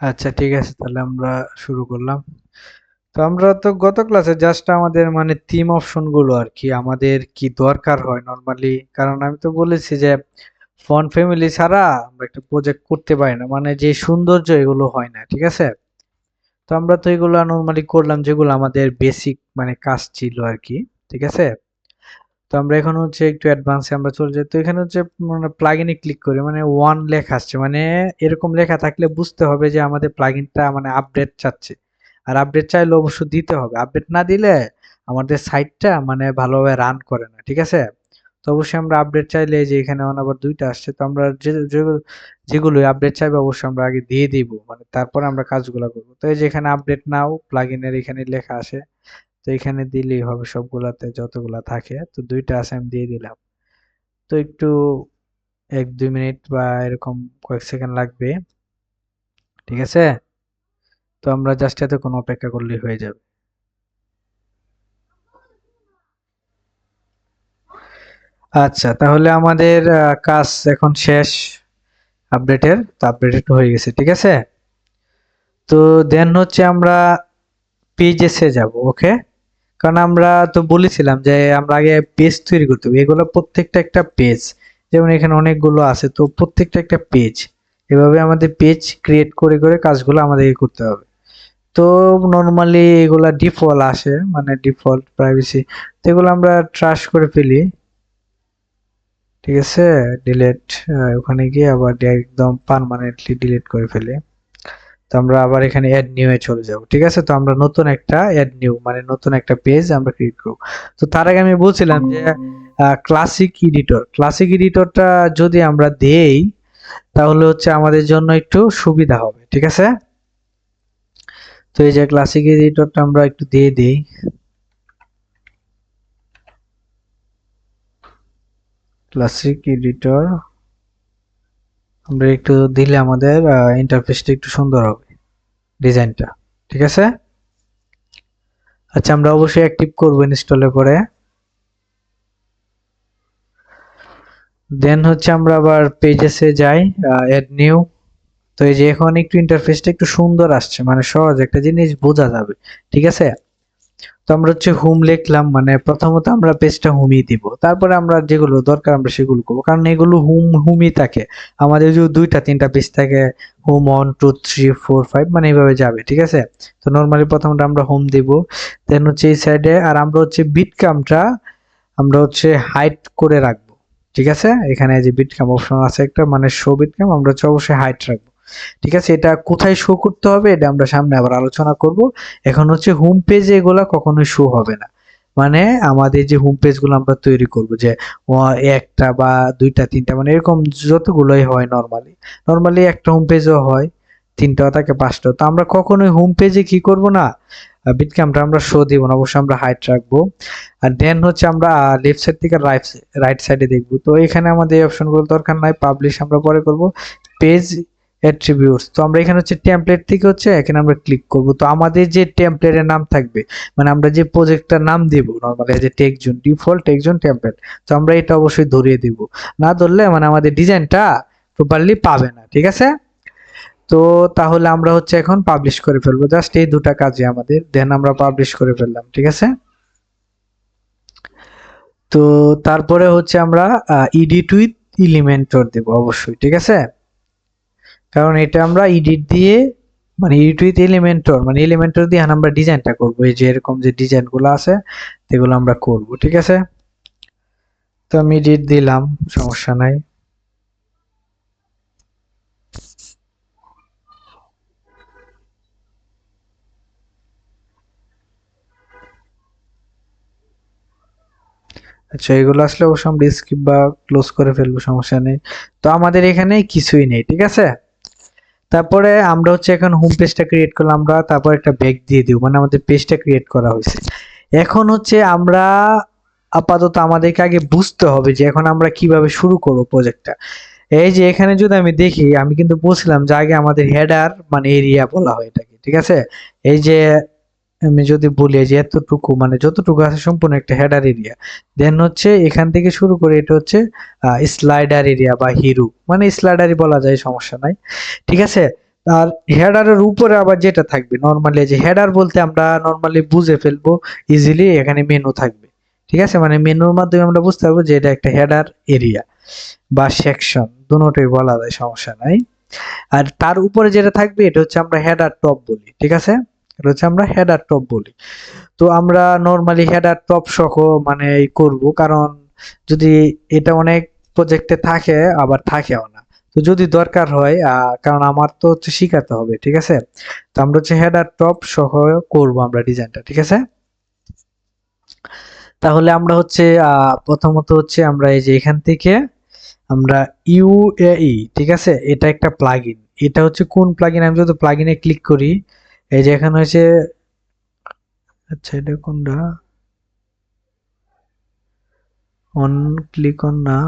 আচ্ছা, ঠিক আছে, তাহলে আমরা শুরু করলাম। তো আমরা তো গত ক্লাসে জাস্ট আমাদের মানে থিম অপশন গুলো আর কি আমাদের কি দরকার হয় নরমালি, কারণ আমি তো বলেছি যে ফন্ট ফ্যামিলি ছাড়া আমরা একটা প্রজেক্ট করতে পারি না, মানে যে সৌন্দর্য এগুলো হয় না, ঠিক আছে। তো আমরা তো এগুলো নরমালি করলাম যেগুলো আমাদের বেসিক মানে কাজ ছিল আর কি, ঠিক আছে। তো আমরা এখন হচ্ছে একটু অ্যাডভান্সে আমরা চলে যাই। তো এখানে হচ্ছে মানে প্লাগইনে ক্লিক করে মানে ওয়ান লেখা আসছে, মানে এরকম লেখা থাকলে বুঝতে হবে যে আমাদের প্লাগইনটা মানে আপডেট চাচ্ছে। আর আপডেট চাইলে অবশ্য দিতে হবে, আপডেট না দিলে আমাদের সাইটটা মানে ভালোভাবে রান করে না, ঠিক আছে। তো অবশ্যই আমরা আপডেট চাইলে এই যে এখানে আবার দুইটা আসছে, তো আমরা যেগুলো আপডেট চাইবে অবশ্যই আমরা আগে দিয়ে দিব, মানে তারপরে আমরা কাজগুলো করবো। তো এই যে এখানে আপডেট নাও প্লাগইনের এখানে লেখা আসে, তো এখানে দিলেই হবে সবগুলাতে যতগুলা থাকে। তো দুইটা আছে আমি দিয়ে দিলাম। তো একটু 1-2 মিনিট বা এরকম কয়েক সেকেন্ড লাগবে, ঠিক আছে। তো আমরা জাস্ট এতক্ষণ অপেক্ষা করলেই হয়ে যাবে। আচ্ছা, তাহলে আমাদের কাজ এখন শেষ আপডেটের। তো আপডেটেড হয়ে গেছে, ঠিক আছে। তো দেন হচ্ছে আমরা পেজেসে যাব, ওকে। কারণ আমরা তো বলেছিলাম যে আমরা আগে পেজ তৈরি করতে হবে, এগুলো প্রত্যেকটা একটা পেজ, যেমন এখানে অনেকগুলো আছে, তো প্রত্যেকটা একটা পেজ। এভাবে আমাদের পেজ ক্রিয়েট করে করে কাজগুলো আমাদেরকে করতে হবে। তো নর্মালি এগুলা ডিফল্ট আসে, মানে ডিফল্ট প্রাইভেসি, তো এগুলো আমরা ট্রাশ করে ফেলি, ঠিক আছে। ডিলেট, ওখানে গিয়ে আবার একদম পার্মানেন্টলি ডিলিট করে ফেলি। তো আমরা আবার এখানে অ্যাড নিউ এ চলে যাব, ঠিক আছে। তো আমরা নতুন একটা অ্যাড নিউ মানে নতুন একটা পেজ আমরা ক্রিয়েট করব। তো তার আগে আমি বলছিলাম যে ক্লাসিক এডিটরটা যদি আমরা দেই তাহলে হচ্ছে আমাদের জন্য একটু সুবিধা হবে, ঠিক আছে। তো এই যে ক্লাসিক এডিটরটা আমরা একটু দিয়ে দিই। ক্লাসিক এডিটর আমরা একটু দিলে আমাদের ইন্টারফেসটা একটু সুন্দর হবে, ডিজাইনটা, ঠিক আছে। আচ্ছা, আমরা অবশ্যই অ্যাক্টিভ করব ইনস্টলের পরে। দেন হচ্ছে আমরা আবার পেজেসে যাই, অ্যাড নিউ। তো এই যে এখন একটু ইন্টারফেসটা একটু সুন্দর আসছে, মানে সহজ একটা জিনিস বোঝা যাবে, ঠিক আছে। তো আমরা হচ্ছে হোম লিখলাম, মানে প্রথমত আমরা পেজটা হোমই দিব, তারপরে আমরা যেগুলো দরকার আমরা সেগুলো করবো, কারণ এগুলো হোমই থাকে। আমাদের যদি 2-3টা পেজ থাকে, হোম 1 2 3 4 5 মানে এইভাবে যাবে, ঠিক আছে। তো নর্মালি প্রথমটা আমরা হোম দিব, দেন হচ্ছে এই সাইডে আর আমরা হচ্ছে বিটকামটা আমরা হচ্ছে হাইড করে রাখবো, ঠিক আছে। এখানে যে বিটকাম অপশন আছে একটা, মানে শো বিটকাম, আমরা হচ্ছে অবশ্যই হাইড রাখবো, ঠিক আছে। এটা কোথায় শো করতে হবে এটা আমরা সামনে আবার আলোচনা করব। এখন হচ্ছে হোম পেজে এগুলা কখনোই শো হবে না, মানে আমাদের যে হোম পেজ গুলো আমরা তৈরি করব যে একটা বা 2টা 3টা মানে এরকম যতগুলোই হয়, নরমালি একটা হোম পেজও হয় 3টাও থাকে 5টাও, তো আমরা কখনোই হোম পেজে কি করব না, বিটক্যামটা আমরা শো দিব না, অবশ্যই আমরা হাইড রাখবো। আর দেন হচ্ছে আমরা লেফট সাইড থেকে রাইট সাইডে দেখবো, তো এখানে আমাদের এই অপশনগুলো দরকার নাই, পাবলিশ আমরা পরে করব। পেজ অ্যাট্রিবিউটস, তো আমরা এখানে হচ্ছে টেমপ্লেট থেকে হচ্ছে এখানে আমরা ক্লিক করব, তো আমাদের যে টেমপ্লেটের নাম থাকবে, মানে আমরা যে প্রজেক্টটার নাম দেব নরমালি যে টেক্সট ডিফল্ট টেক্সট টেমপ্লেট, তো আমরা এটা অবশ্যই ধরিয়ে দিব। না ধরলে মানে আমাদের ডিজাইনটা প্রপারলি পাবে না, ঠিক আছে। তো তাহলে আমরা হচ্ছে এখন পাবলিশ করে ফেলবো, জাস্ট এই দুটা কাজে আমাদের, দেন আমরা পাবলিশ করে ফেললাম, ঠিক আছে। তো তারপরে হচ্ছে আমরা এডিট উইথ এলিমেন্টর দেব অবশ্যই, ঠিক আছে। কারণ এটা আমরা এডিট দিয়ে মানে এডিট উইথ এলিমেন্টর মানে এলিমেন্টর দিয়ে আমরা ডিজাইনটা করব, এই যে এরকম যে ডিজাইন গুলো আছে সেগুলো আমরা করব, ঠিক আছে। তো আমি এডিট দিলাম, সমস্যা নাই। আচ্ছা, এগুলো আসলে অবশ্য আমরা স্কিপ বা ক্লোজ করে ফেলবো, সমস্যা নেই। তো আমাদের এখানে কিছুই নেই, ঠিক আছে। তারপরে আমরা হচ্ছে এখন হোম পেজটা ক্রিয়েট করলাম আমরা, তারপর একটা ব্যাক দিয়ে দিব, মানে আমাদের পেজটা ক্রিয়েট করা হয়েছে। এখন হচ্ছে আমরা আপাতত আমাদেরকে আগে বুঝতে হবে যে এখন আমরা কিভাবে শুরু করব প্রজেক্টটা। এই যে এখানে যদি আমি দেখি, আমি কিন্তু বলছিলাম যে আগে আমাদের হেডার মানে এরিয়া বলা হয় এটাকে, ঠিক আছে। এই যে আমি যদি বলি যে এতটুকু মানে যতটুকু আছে সম্পূর্ণ একটা হেডার এরিয়া, দেন হচ্ছে এখান থেকে শুরু করে এটা হচ্ছে স্লাইডার এরিয়া বা হিরো, মানে স্লাইডারই বলা যায়, সমস্যা নাই, ঠিক আছে। আর হেডারের উপরে আবার যেটা থাকবে নরমালি, যে হেডার বলতে আমরা নরমালি বুঝে ফেলবো ইজিলি, এখানে মেনু থাকবে। ঠিক আছে, মানে মেনুর মাধ্যমে আমরা বুঝতে পারবো যে এটা একটা হেডার এরিয়া বা সেকশন, দুটোই বলা যায়, সমস্যা নাই। আর তার উপরে যেটা থাকবে এটা হচ্ছে আমরা হেডার টপ বলি। ঠিক আছে, এটা হচ্ছে আমরা হেডার টপ বলি। তো আমরা নরমালি হেডার টপ সহ মানে করব, কারণ যদি এটা অনেক প্রজেক্টে থাকে আবার থাকেও না। তো যদি দরকার হয় কারণ আমার তো হচ্ছে শিখাতে হবে, ঠিক আছে, তো আমরা হচ্ছে হেডার টপ সহ করব আমরা ডিজাইনটা। ঠিক আছে, তাহলে আমরা হচ্ছে প্রথমত হচ্ছে আমরা এই যে এখান থেকে আমরা ইউএই, ঠিক আছে, এটা একটা প্লাগইন। এটা হচ্ছে কোন প্লাগইন, আমি যদি প্লাগইনে ক্লিক করি, এই যে এখানে হচ্ছে, আচ্ছা এটা কোনটা, অন ক্লিক অন না,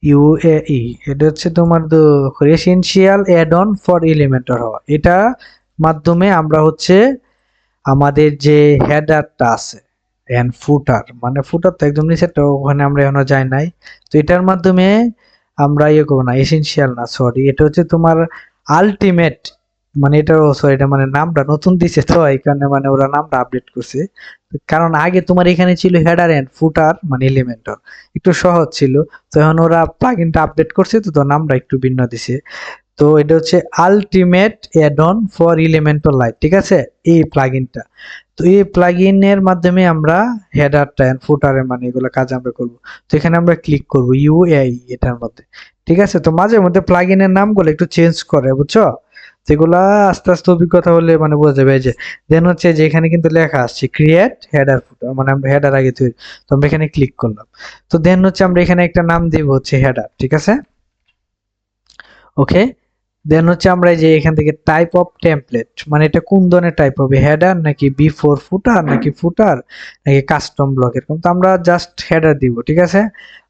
ইউএই, এটা হচ্ছে তোমার residential add on for Elementor হওয়া। এটা মাধ্যমে আমরা হচ্ছে আমাদের যে হেডারটা আছে এন্ড ফুটার, মানে ফুটার তো একদম নিচে, তো ওখানে আমরা এখনো যাই নাই। তো এটার মাধ্যমে আমরা ইয়ে করবো না, এসেনশিয়াল না, সরি, এটা হচ্ছে তোমার আলটিমেট, মানে এটা, সরি, এটা মানে নামটা নতুন দিছে তো এই কারণে মানে ওরা নামটা আপডেট করছে। কারণ আগে তোমার এখানে ছিল হেডার এন্ড ফুটার মানে এলিমেন্টর, একটু সহজ ছিল। তো এখন ওরা প্লাগইনটা আপডেট করছে, তো নামটা একটু ভিন্ন দিছে। তো এটা হচ্ছে ultimate add on for Elementor lite, ঠিক আছে, এই প্লাগইনটা। তো এই প্লাগইনের মাধ্যমে আমরা হেডারটা এন্ড ফুটারের মানে এগুলো কাজ আমরা করব। তো এখানে আমরা ক্লিক করব ইউআই এটার মধ্যে। ঠিক আছে, তো মাঝে মধ্যে প্লাগইনের নামগুলো একটু চেঞ্জ করে, বুঝছো, যেগুলা আস্তে আস্তে অভিজ্ঞতা হলে মানে বোঝা যাবে। এই যে দেন হচ্ছে যে এখানে কিন্তু লেখা আসছে ক্রিয়েট হেডার ফুটার, মানে আমরা হেডার আগে তৈরি, তো আমরা এখানে ক্লিক করলাম। তো দেন হচ্ছে আমরা এখানে একটা নাম দিব হচ্ছে হেডার। ঠিক আছে, ওকে। দেন হচ্ছে আমরা এই যে এখান থেকে টাইপ অফ টেমপ্লেট, মানে এটা কোন ধরনের টাইপ হবে, হেডার নাকি বিফোর ফুটার নাকি ফুটার নাকি কাস্টম ব্লক, এরকম। তো আমরা জাস্ট হেডার দিব। ঠিক আছে,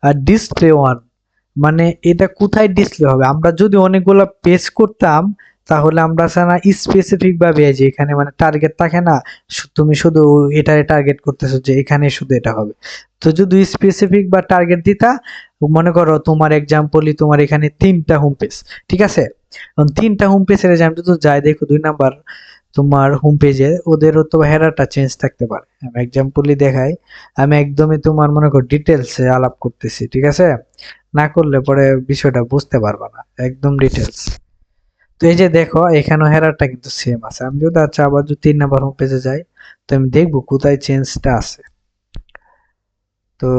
আর ডিসপ্লে ওয়ান, মানে এটা কোথায় ডিসপ্লে হবে, আমরা যদি অনেকগুলো পেজ করতাম তাহলে আমরা না স্পেসিফিক ভাবে এই যে এখানে মানে টার্গেট থাকে না, তুমি শুধু এটারে টার্গেট করতেছো যে এখানে শুধু এটা হবে। তো যদি স্পেসিফিক বা টার্গেট দিতা, মনে করো তোমার এক্সাম্পলই তোমার এখানে 3টা হোম পেজ, ঠিক আছে, এখন 3টা হোম পেজের আমি যদি যাই, দেখো 2 নাম্বার তোমার হোম পেজে ওদেরও তো হেডারটা চেঞ্জ থাকতে পারে। আমি এক্সাম্পলই দেখাই, আমি একদমই তোমার মনে করো ডিটেলসে আলাপ করতেছি, ঠিক আছে, না করলে পরে বিষয়টা বুঝতে পারবা না, একদম ডিটেলস। তো এই যে দেখো এখানেও হেডারটা কিন্তু সেম আছে। আমি যদি আচ্ছা আবার যদি 3 নাম্বার হোম পেজে যাই, তো আমি দেখবো কোথায় চেঞ্জটা আছে। তো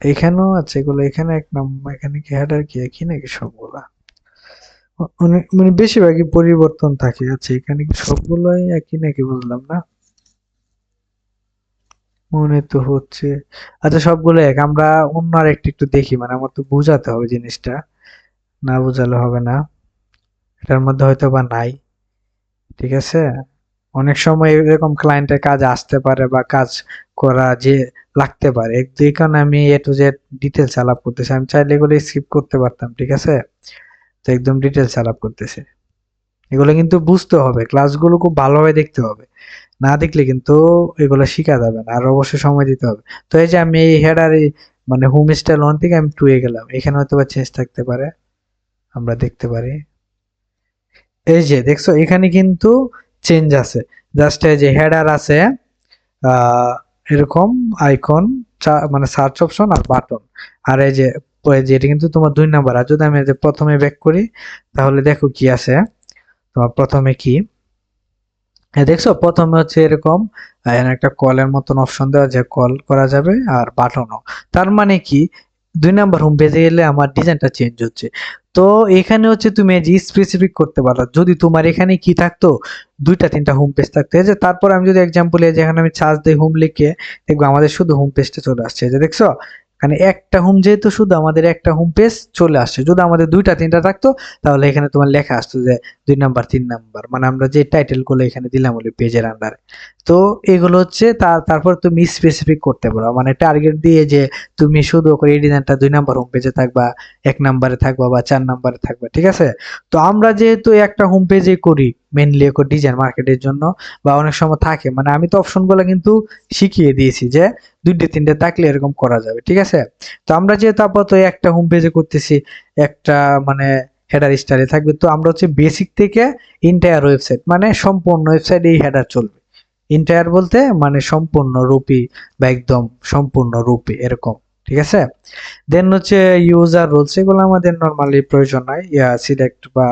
এখানেও আছে এগুলো, এখানে 1 নাম্বার, এখানে কি হেডার কি একই নাকি সবগুলা, অনেক মানে বেশিরভাগই পরিবর্তন থাকে। আচ্ছা এখানে কি সবগুলোই একই নাকি, বুঝলাম না, মনে তো হচ্ছে। আচ্ছা সবগুলো এক, আমরা অন্য আরেকটু একটু দেখি, মানে আমার তো বোঝাতে হবে জিনিসটা, না বোঝালে হবে না। এটার মধ্যে হয়তো বা নাই, ঠিক আছে, অনেক সময় এরকম ক্লায়েন্টের কাজ আসতে পারে বা কাজ করা যে লাগতে পারে, এই কারণে আমি এ টু জেড ডিটেলস আলাপ করতেছি। আমি চাইলে এগুলো স্কিপ করতে পারতাম, ঠিক আছে, তো একদম ডিটেলস আলাপ করতেছি। এগুলো কিন্তু বুঝতে হবে, ক্লাসগুলো খুব ভালোভাবে দেখতে হবে, না দেখলে কিন্তু এগুলো শিখা যাবে না, আর অবশ্যই সময় দিতে হবে। তো এই যে আমি এই হেডারে মানে হোম স্টাইল 1 থেকে আমি 2 এ গেলাম, এখানে হয়তো বা চেঞ্জ থাকতে পারে, আমরা দেখতে পারি। এই যে দেখছো এখানে কিন্তু চেঞ্জ আছে, জাস্ট এই যে হেডার আছে আহ এরকম আইকন, মানে সার্চ অপশন আর বাটন। আর এই যে এটা কিন্তু তোমার 2 নাম্বার। আর যদি আমি এই যে প্রথমে ব্যাক করি, তাহলে দেখো কি আছে তোমার প্রথমে কি, হ্যাঁ দেখছো প্রথমে হচ্ছে এরকম এখানে একটা কলের মতন অপশন দেওয়া, যে কল করা যাবে, আর বাটনও। তার মানে কি 2 নাম্বার হোম পেজে গেলে আমার ডিজাইনটা চেঞ্জ হচ্ছে। তো এখানে হচ্ছে তুমি এই যে স্পেসিফিক করতে পারো, যদি তোমার এখানে কি থাকতো 2টা 3টা হোম পেজ থাকতো। এই যে তারপর আমি যদি এক্সাম্পল এই যে এখানে আমি চার্জ দিই হোম লিখে, দেখবো আমাদের শুধু হোম পেজটা চলে আসছে। এই যে দেখছো এখানে একটা হোম, যেহেতু শুধু আমাদের একটা হোম পেজ চলে আসছে, যদি আমাদের 2টা 3টা থাকতো তাহলে এখানে তোমার লেখা আসতো যে 2 নাম্বার 3 নাম্বার, মানে আমরা যে টাইটেল গুলো এখানে দিলাম ওই পেজের আন্ডারে। তো এগুলো হচ্ছে তারপর তুমি স্পেসিফিক করতে পারো, মানে টার্গেট দিয়ে যে তুমি শুধু করে এই ডিজাইনটা 2 নাম্বার হোম পেজে থাকবা, 1 নাম্বারে থাকবা বা 4 নাম্বারে থাকবা, ঠিক আছে। তো আমরা যেহেতু একটা হোম পেজে করি মেনলি ডিজাইন মার্কেটের জন্য, বা অনেক সময় থাকে, মানে আমি তো অপশন গুলো কিন্তু শিখিয়ে দিয়েছি যে 2টে 3টে থাকলে এরকম করা যাবে, ঠিক আছে। তো আমরা যেহেতু আপাতত একটা হোম পেজে করতেছি, একটা মানে হেডার স্টাইলে থাকবে। তো আমরা হচ্ছে বেসিক থেকে ইন্টায়ার ওয়েবসাইট মানে সম্পূর্ণ ওয়েবসাইট এই হেডার চলবে। ইন্টায়ার বলতে মানে সম্পূর্ণ রূপী বা একদম সম্পূর্ণ রূপে এরকম, ঠিক আছে। দেন হচ্ছে ইউজার রোলস, এগুলো আমাদের নর্মালি প্রয়োজন নাই, সিলেক্ট বা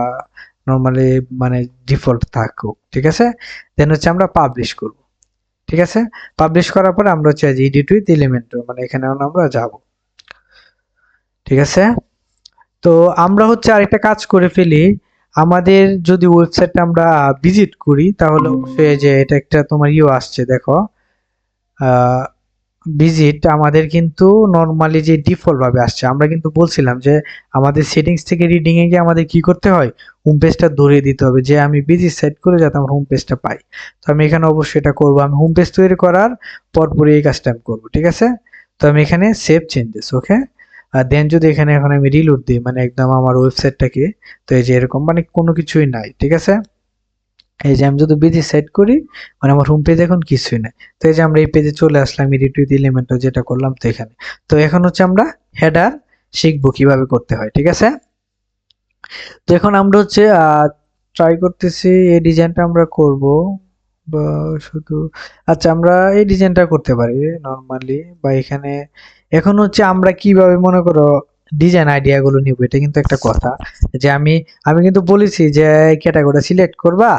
নর্মালি মানে ডিফল্ট থাকুক, ঠিক আছে। দেন হচ্ছে আমরা পাবলিশ করব, ঠিক আছে। পাবলিশ করার পরে আমরা হচ্ছে এডিট উইথ এলিমেন্টর মানে এখানে আমরা যাব, ঠিক আছে। তো আমরা হচ্ছে আরেকটা কাজ করে ফেলি, আমাদের যদি ওয়েবসাইটটা আমরা ভিজিট করি তাহলে অবশ্যই যে এটা একটা তোমার আসছে দেখো, ভিজিট আমাদের কিন্তু নরমালি যে ডিফল্ট ভাবে আসছে। আমরা কিন্তু বলছিলাম যে আমাদের সেটিংস থেকে রিডিং এ গিয়ে আমাদের কি করতে হয়, হোম পেজটা ধরিয়ে দিতে হবে যে আমি ভিজিট সেট করে যাতে আমার হোম পেজটা পাই। তো আমি এখানে অবশ্যই এটা করব, আমি হোম পেজ তৈরি করার পরপরই এই কাজটা আমি করবো, ঠিক আছে। তো আমি এখানে সেভ চেঞ্জেস, ওকে। আর দেন যদি এখানে এখন আমি রিলোড দিই মানে একদম আমার ওয়েবসাইটটাকে, তো এই যে এরকম মানে কোনো কিছুই নাই, ঠিক আছে। এই যে আমি যদি পেজে সেট করি মানে আমার হোম পেজ এখন কিছুই নাই। তো এই যে আমরা এই পেজে চলে আসলাম এডিট উইথ এলিমেন্টর যেটা করলাম, তো এখানে তো এখন হচ্ছে আমরা হেডার শিখবো কিভাবে করতে হয়, ঠিক আছে। তো এখন আমরা হচ্ছে ট্রাই করতেছি এই ডিজাইনটা আমরা করব বা শুধু, আচ্ছা আমরা এই ডিজাইনটা করতে পারি নরমালি বা এখানে। এখন হচ্ছে আমরা কিভাবে মনে করো ডিজাইন আইডিয়া গুলো নিব, এটা কিন্তু একটা কথা। যে আমি আমি কিন্তু বলেছি যে ক্যাটাগরি সিলেক্ট করবা,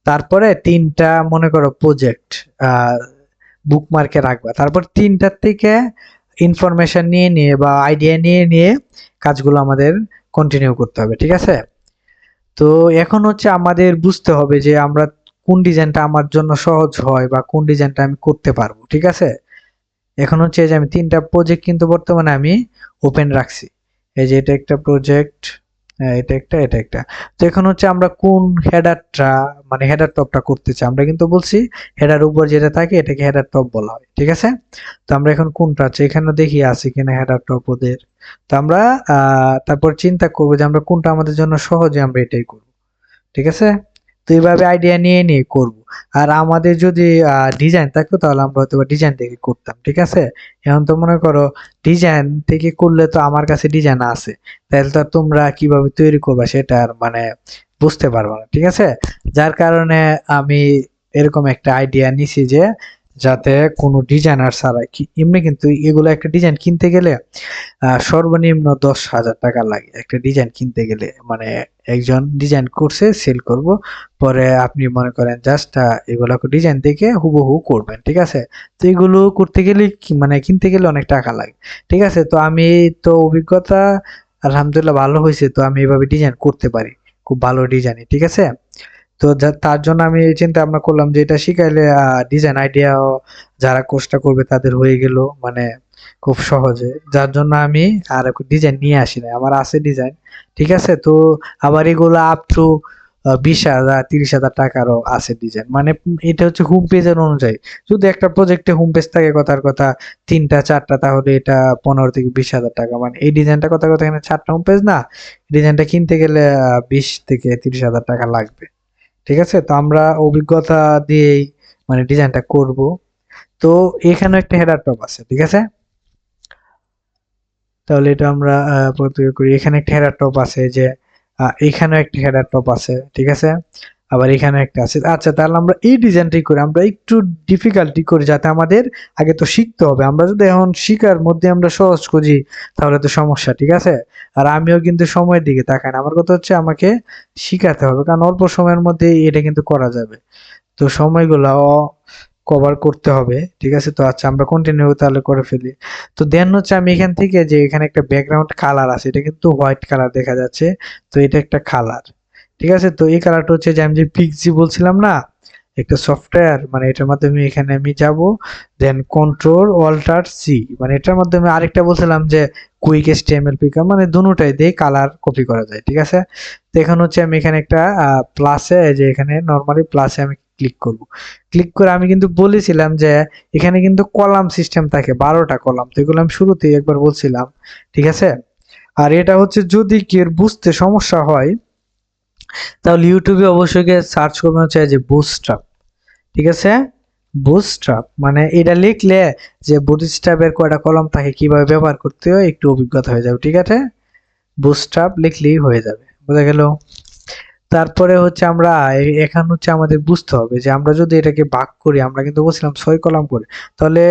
তারপরে তিনটা মনে করো প্রজেক্ট বুকমার্কে রাখবা, তারপর তিনটার থেকে ইনফরমেশন নিয়ে নিয়ে বা আইডিয়া নিয়ে নিয়ে কাজগুলো আমাদের কন্টিনিউ করতে হবে, ঠিক আছে। তো এখন হচ্ছে আমাদের বুঝতে হবে যে আমরা কোন ডিজাইনটা আমার জন্য সহজ হয় বা কোন ডিজাইনটা আমি করতে পারবো, ঠিক আছে। এখন হচ্ছে যে আমি তিনটা প্রজেক্ট কিন্তু বর্তমানে আমি ওপেন রাখছি। এই যে এটা একটা প্রজেক্ট, এটা একটা, এটা একটা। তো এখন হচ্ছে আমরা কোন হেডারটা মানে হেডার টপটা করতে চাই, আমরা কিন্তু বলছি হেডার উপর যেটা থাকে এটাকে হেডার টপ বলা হয়, ঠিক আছে। তো আমরা এখন কোনটা আছে এখানে দেখি আছে কিনা হেডার টপ ওদের। তো আমরা তারপর চিন্তা করবো যে আমরা কোনটা আমাদের জন্য সহজে আমরা এটাই করব, ঠিক আছে। তো এইভাবে আইডিয়া নিয়ে নিয়ে করব। আর আমাদের যদি ডিজাইন থাকতো তাহলে আমরা হয়তো ডিজাইন থেকে করতাম, ঠিক আছে। এখন তো মনে করো ডিজাইন থেকে করলে তো আমার কাছে ডিজাইন আছে, তাহলে তো আর তোমরা কিভাবে তৈরি করবা সেটা আর মানে বুঝতে পারবো না, ঠিক আছে। যার কারণে আমি এরকম একটা আইডিয়া নিছি যে যাতে কোনো ডিজাইনার ছাড়া কি, এমনি কিন্তু এগুলো একটা ডিজাইন কিনতে গেলে সর্বনিম্ন 10,000 টাকা লাগে একটা ডিজাইন কিনতে গেলে। মানে একজন ডিজাইন করছে সেল করব, পরে আপনি মনে করেন জাস্ট এগুলোকে ডিজাইন দেখে হুবহু করবেন, ঠিক আছে। তো এগুলো করতে গেলে মানে কিনতে গেলে অনেক টাকা লাগে, ঠিক আছে। তো আমি তো অভিজ্ঞতা আলহামদুলিল্লাহ ভালো হয়েছে, তো আমি এভাবে ডিজাইন করতে পারি, খুব ভালো ডিজাইন, ঠিক আছে। তো তার জন্য আমি চিন্তা ভাবনা করলাম যে এটা শিখাইলে ডিজাইন আইডিয়া যারা কোর্সটা করবে তাদের হয়ে গেল মানে খুব সহজে। যার জন্য আমি আর ডিজাইন নিয়ে আসি না, আমার আছে ডিজাইন, ঠিক আছে। তো আবার এগুলো আপ টু 20,000 30,000 টাকারও আছে ডিজাইন, মানে এটা হচ্ছে হোম পেজের অনুযায়ী। যদি একটা প্রজেক্টে হোম পেজ থাকে কথার কথা তিনটা চারটা, তাহলে এটা 15 থেকে 20,000 টাকা। মানে এই ডিজাইনটা কথা কথা এখানে চারটা হোম পেজ না, ডিজাইনটা কিনতে গেলে 20 থেকে 30,000 টাকা লাগবে, ঠিক আছে। তো আমরা অভিজ্ঞতা দিয়েই মানে ডিজাইনটা করব। তো এখানে একটা হেডার টপ আছে, ঠিক আছে। তাহলে এটা আমরা প্রত্যেক করি, এখানে একটা হেডার টপ আছে যে এখানেও একটা হেডার টপ আছে, ঠিক আছে। আবার এখানে একটা আছে। আচ্ছা তাহলে আমরা এই ডিজাইনটাই করি, আমরা একটু ডিফিকাল্টি করি যাতে আমাদের আগে তো শিখতে হবে। আমরা যদি এখন শিখার মধ্যে আমরা সহজ খুঁজি তাহলে তো সমস্যা, ঠিক আছে। আর আমিও কিন্তু সময়ের দিকে তাকাই না, আমার কথা হচ্ছে আমাকে শিখাতে হবে, কারণ অল্প সময়ের মধ্যে এটা কিন্তু করা যাবে। তো সময়গুলো কভার করতে হবে, ঠিক আছে। তো আচ্ছা আমরা কন্টিনিউ তাহলে করে ফেলি। তো দেন হচ্ছে আমি এখান থেকে যে এখানে একটা ব্যাকগ্রাউন্ড কালার আছে, এটা কিন্তু হোয়াইট কালার দেখা যাচ্ছে, তো এটা একটা কালার, ঠিক আছে। তো এই কালারটা হচ্ছে যে আমি যে পিক্সি বলছিলাম না একটা সফটওয়্যার, মানে এটার মাধ্যমে এখানে আমি যাব, দেন কন্ট্রোল অল্টার সি, মানে এটার মাধ্যমে আরেকটা বলছিলাম যে কুইক এচটিএমএল পিকার, মানে দুটোটাই দিয়ে কালার কপি করা যায়, ঠিক আছে। তো এখন হচ্ছে আমি এখানে একটা প্লাসে, যে এখানে নরমালি প্লাসে আমি ক্লিক করব। ক্লিক করে আমি কিন্তু বলেছিলাম যে এখানে কিন্তু কলাম সিস্টেম থাকে 12টা কলাম, তো এগুলো আমি শুরুতেই একবার বলছিলাম, ঠিক আছে। আর এটা হচ্ছে যদি কেউ বুঝতে সমস্যা হয় তাহলে ইউটিউবে অবশ্যই গিয়ে সার্চ করবেন হচ্ছে যে বুটস্ট্র্যাপ, ঠিক আছে। বুটস্ট্র্যাপ মানে এটা লিখলে যে বুটস্ট্র্যাপের কয়টা কলম থাকে কিভাবে ব্যবহার করতে হয় একটু অভিজ্ঞতা হয়ে যাবে, ঠিক আছে। বুটস্ট্র্যাপ লিখলেই হয়ে যাবে, বোঝা গেল? তারপরে হচ্ছে আমরা এখন হচ্ছে আমাদের বুঝতে হবে যে আমরা যদি এটাকে ভাগ করি, আমরা কিন্তু বলছিলাম 6 কলাম করে, তাহলে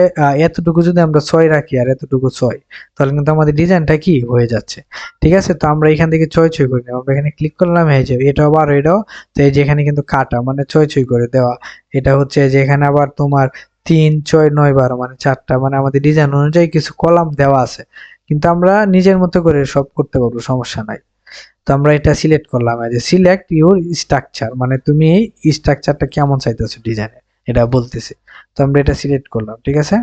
এতটুকু যদি আমরা 6 রাখি আর এতটুকু 6, তাহলে কিন্তু আমাদের ডিজাইনটা কি হয়ে যাচ্ছে। ঠিক আছে, তো আমরা এখান থেকে 6 করে নেব, আমরা এখানে ক্লিক করলাম, এই যে এটাও আবার এটাও, তো এই যে এখানে কিন্তু কাটা মানে 6 করে দেওয়া। এটা হচ্ছে যে এখানে আবার তোমার 3 6 9 12 মানে 4টা, মানে আমাদের ডিজাইন অনুযায়ী কিছু কলাম দেওয়া আছে, কিন্তু আমরা নিজের মতো করে সব করতে পারবো, সমস্যা নাই। তো আমরা এটা সিলেক্ট করলাম, এই যে সিলেক্ট ইউর স্ট্রাকচার, মানে তুমি এই স্ট্রাকচারটা কেমন চাইতেছো ডিজাইনে, এটা বলতেছে। তো আমরা এটা সিলেক্ট করলাম, ঠিক আছে।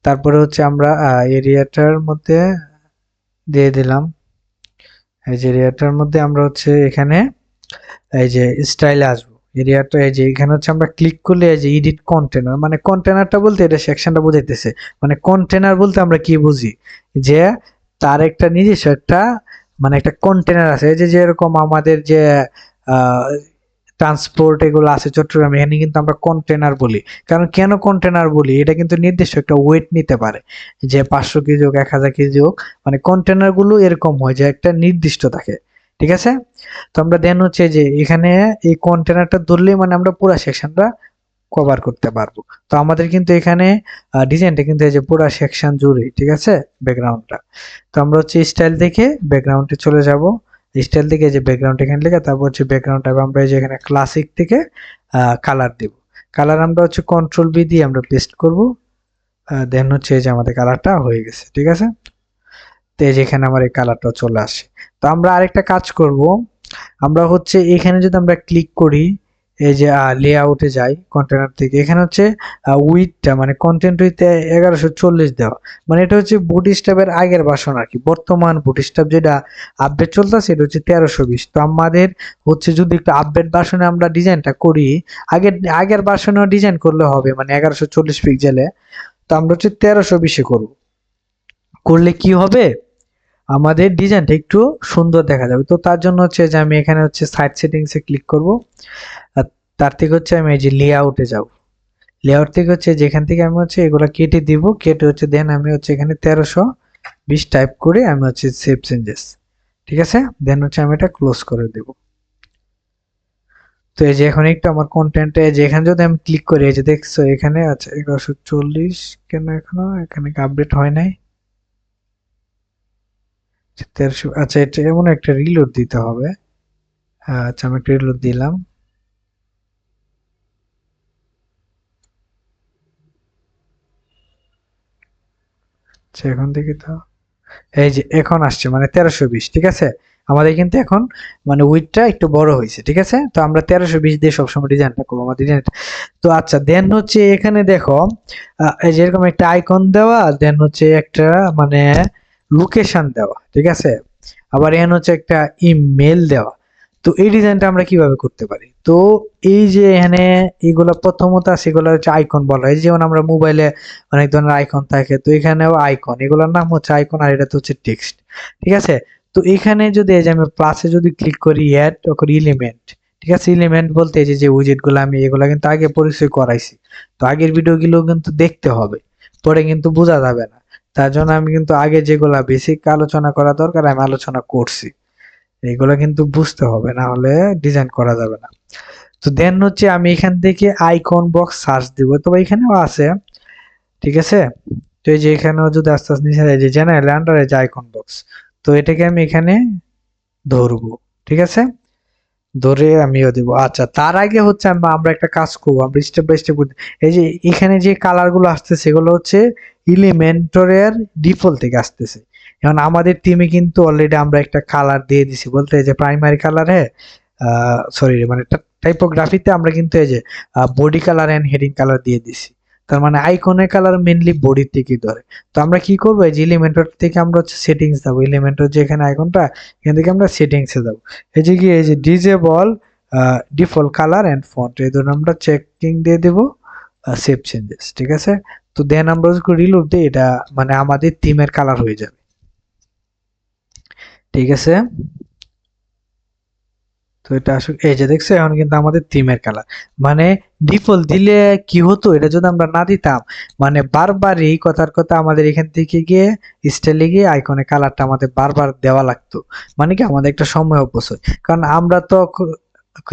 তারপরে হচ্ছে আমরা এরিয়াটার মধ্যে দিয়ে দিলাম, এই যে এরিয়াটার মধ্যে আমরা হচ্ছে এখানে এই যে স্টাইলে আসবো। এরিয়াটা এই যে এখানে হচ্ছে আমরা ক্লিক করলে এই যে এডিট কন্টেনার, মানে কন্টেনারটা বলতে এটা সেকশনটা বোঝাইতেছে। মানে কন্টেনার বলতে আমরা কি বুঝি, যে তার একটা নিজস্ব একটা মানে একটা কন্টেনার আছে, এই যে যেরকম আমাদের যে ট্রান্সপোর্ট এগুলো আছে চট্টগ্রামে, এখানে কিন্তু আমরা কন্টেনার বলি। কারণ কেন কন্টেনার বলি, এটা কিন্তু নির্দিষ্ট একটা ওয়েট নিতে পারে, যে 500 কেজি হোক 1000 কেজি হোক, মানে কন্টেনার গুলো এরকম হয় যে একটা নির্দিষ্ট থাকে। ঠিক আছে, তো আমরা দেন হচ্ছে যে এখানে এই কন্টেনারটা ধরলেই মানে আমরা পুরো সেকশনটা কভার করতে পারবো। তো আমাদের কিন্তু এখানে ডিজাইনটা কিন্তু এই যে পুরো সেকশন জুড়ে, ঠিক আছে, ব্যাকগ্রাউন্ডটা। তো আমরা হচ্ছে স্টাইল থেকে ব্যাকগ্রাউন্ডে চলে যাব, স্টাইল থেকে যে ব্যাকগ্রাউন্ড এখানে লেখা, তারপর হচ্ছে ব্যাকগ্রাউন্ডটা আমরা এই যে এখানে ক্লাসিক থেকে কালার দেব। কালার আমরা হচ্ছে কন্ট্রোল বি দিয়ে আমরা পেস্ট করব, দেন হচ্ছে এই যে আমাদের কালারটা হয়ে গেছে, ঠিক আছে। তো এই যে এখানে আমার এই কালারটা চলে আসে। তো আমরা আরেকটা কাজ করব, আমরা হচ্ছে এখানে যদি আমরা ক্লিক করি, এই যে লেআউটে যাই কন্টেনার থেকে, এখানে হচ্ছে উইডটা মানে কন্টেন্ট উইথ 1140 দেওয়া, মানে এটা হচ্ছে বুটস্ট্র্যাপের আগের ভার্সন আর কি। বর্তমান বুটস্ট্র্যাপ যেটা আপডেট চলতেছে এটা হচ্ছে 1320। তো আমাদের হচ্ছে যদি একটু আপডেট ভার্সনে আমরা ডিজাইনটা করি, আগের ভার্সনেও ডিজাইন করলে হবে, মানে 1140 পিক্সেলে। তো আমরা হচ্ছে 1320-এ করব, করলে কি হবে, আমাদের ডিজাইনটা একটু সুন্দর দেখা যাবে। তো তার জন্য হচ্ছে যে আমি এখানে হচ্ছে সাইড সেটিংসে ক্লিক করব, আর তার থেকে হচ্ছে আমি এই যে লেআউটে যাব, লেআউট থেকে হচ্ছে যেখান থেকে আমি হচ্ছে এগুলা কেটে দিব, কেটে হচ্ছে দেন আমি হচ্ছে এখানে 1320 টাইপ করে আমি হচ্ছে সেভ চেঞ্জেস, ঠিক আছে, দেন হচ্ছে আমি এটা ক্লোজ করে দেব। তো এই যে এখন একটু আমার কন্টেন্টে যে এখানে যদি আমি ক্লিক করি, এই যে দেখছো এখানে আচ্ছা 1140 কেন এখনো এখানে আপডেট হয় নাই, 1300, আচ্ছা এটা এমন একটা রিলোড দিতে হবে। আচ্ছা আমি একটা রিলোড দিলাম। আচ্ছা এখন দেখি তো, এই যে এখন আসছে মানে 1320, ঠিক আছে। আমাদের কিন্তু এখন মানে উইডটা একটু বড় হয়েছে, ঠিক আছে। তো আমরা 1320 দিয়ে সবসময় ডিজাইনটা করবো আমাদের ডিজাইন। তো আচ্ছা দেন হচ্ছে এখানে দেখো এই যে এরকম একটা আইকন দেওয়া, দেন হচ্ছে একটা মানে লোকেশন দেওয়া, ঠিক আছে। আবার এখানে হচ্ছে একটা ইমেল দেওয়া। তো এই ডিজাইনটা আমরা কিভাবে করতে পারি, তো এই যে এখানে এইগুলা প্রথমত আছে, এগুলো হচ্ছে আইকন বলা হয়, যেমন আমরা মোবাইলে অনেক ধরনের আইকন থাকে, তো এখানেও আইকন, এগুলোর নাম হচ্ছে আইকন, আর এটা তো হচ্ছে টেক্সট, ঠিক আছে। তো এখানে যদি এই যে আমি প্লাসে যদি ক্লিক করি অ্যাড করি এলিমেন্ট, ঠিক আছে। এলিমেন্ট বলতে এই যে উইজেট গুলো আমি এগুলা কিন্তু আগে পরিচয় করাইছি, তো আগের ভিডিও গুলো কিন্তু দেখতে হবে, পরে কিন্তু বোঝা যাবে না। তার জন্য আমি কিন্তু আগে যেগুলা বেসিক আলোচনা করা দরকার আমি আলোচনা করছি, এগুলো কিন্তু বুঝতে হবে, না হলে ডিজাইন করা যাবে না। তো দেন হচ্ছে আমি এখান থেকে আইকন বক্স সার্চ দিব, তবে এখানেও আছে, ঠিক আছে। তো এই যে এখানেও যদি আস্তে আস্তে নিচে যায় যে জেনারেল আন্ডারে যে আইকন বক্স, তো এটাকে আমি এখানে ধরবো, ঠিক আছে, ধরে আমিও দিব। আচ্ছা তার আগে হচ্ছে আমরা একটা কাজ করবো, আমরা স্টেপ বাই স্টেপ, এই যে এখানে যে কালার গুলো আসতেছে সেগুলো হচ্ছে এলিমেন্টরের ডিফল্ট থেকে আসতেছে। এখন আমাদের টিমে কিন্তু অলরেডি আমরা একটা কালার দিয়ে দিছি, বলতে এই যে প্রাইমারি কালারে সরি মানে টাইপোগ্রাফিতে আমরা কিন্তু এই যে body colour and heading colour দিয়ে দিছি। তার মানে আইকনের কালার মেইনলি বডি থেকে ধরে। তো আমরা কি করবো, এই যে এলিমেন্টর থেকে আমরা হচ্ছে সেটিংস যাবো, এলিমেন্টর যে এখানে আইকনটা, এখান থেকে আমরা সেটিংসে যাবো। এই যে কি এই যে disable default colour and font, এই ধরুন আমরা চেকিং দিয়ে দেবো, সেভ চেঞ্জেস, ঠিক আছে। তো দেন আমরা যদি রিলোড দিই, এটা মানে আমাদের থিমের কালার হয়ে যাবে, ঠিক আছে। তো এটা আসলে এই যে দেখছো এখন কিন্তু আমাদের থিমের কালার, মানে ডিফল্ট দিলে কি হতো, এটা যদি আমরা না দিতাম মানে বারবার এই কথার কথা আমাদের এখান থেকে গিয়ে স্টাইলে গিয়ে আইকনে কালারটা আমাদের বারবার দেওয়া লাগতো, মানে কি আমাদের একটা সময় অপচয়। কারণ আমরা তো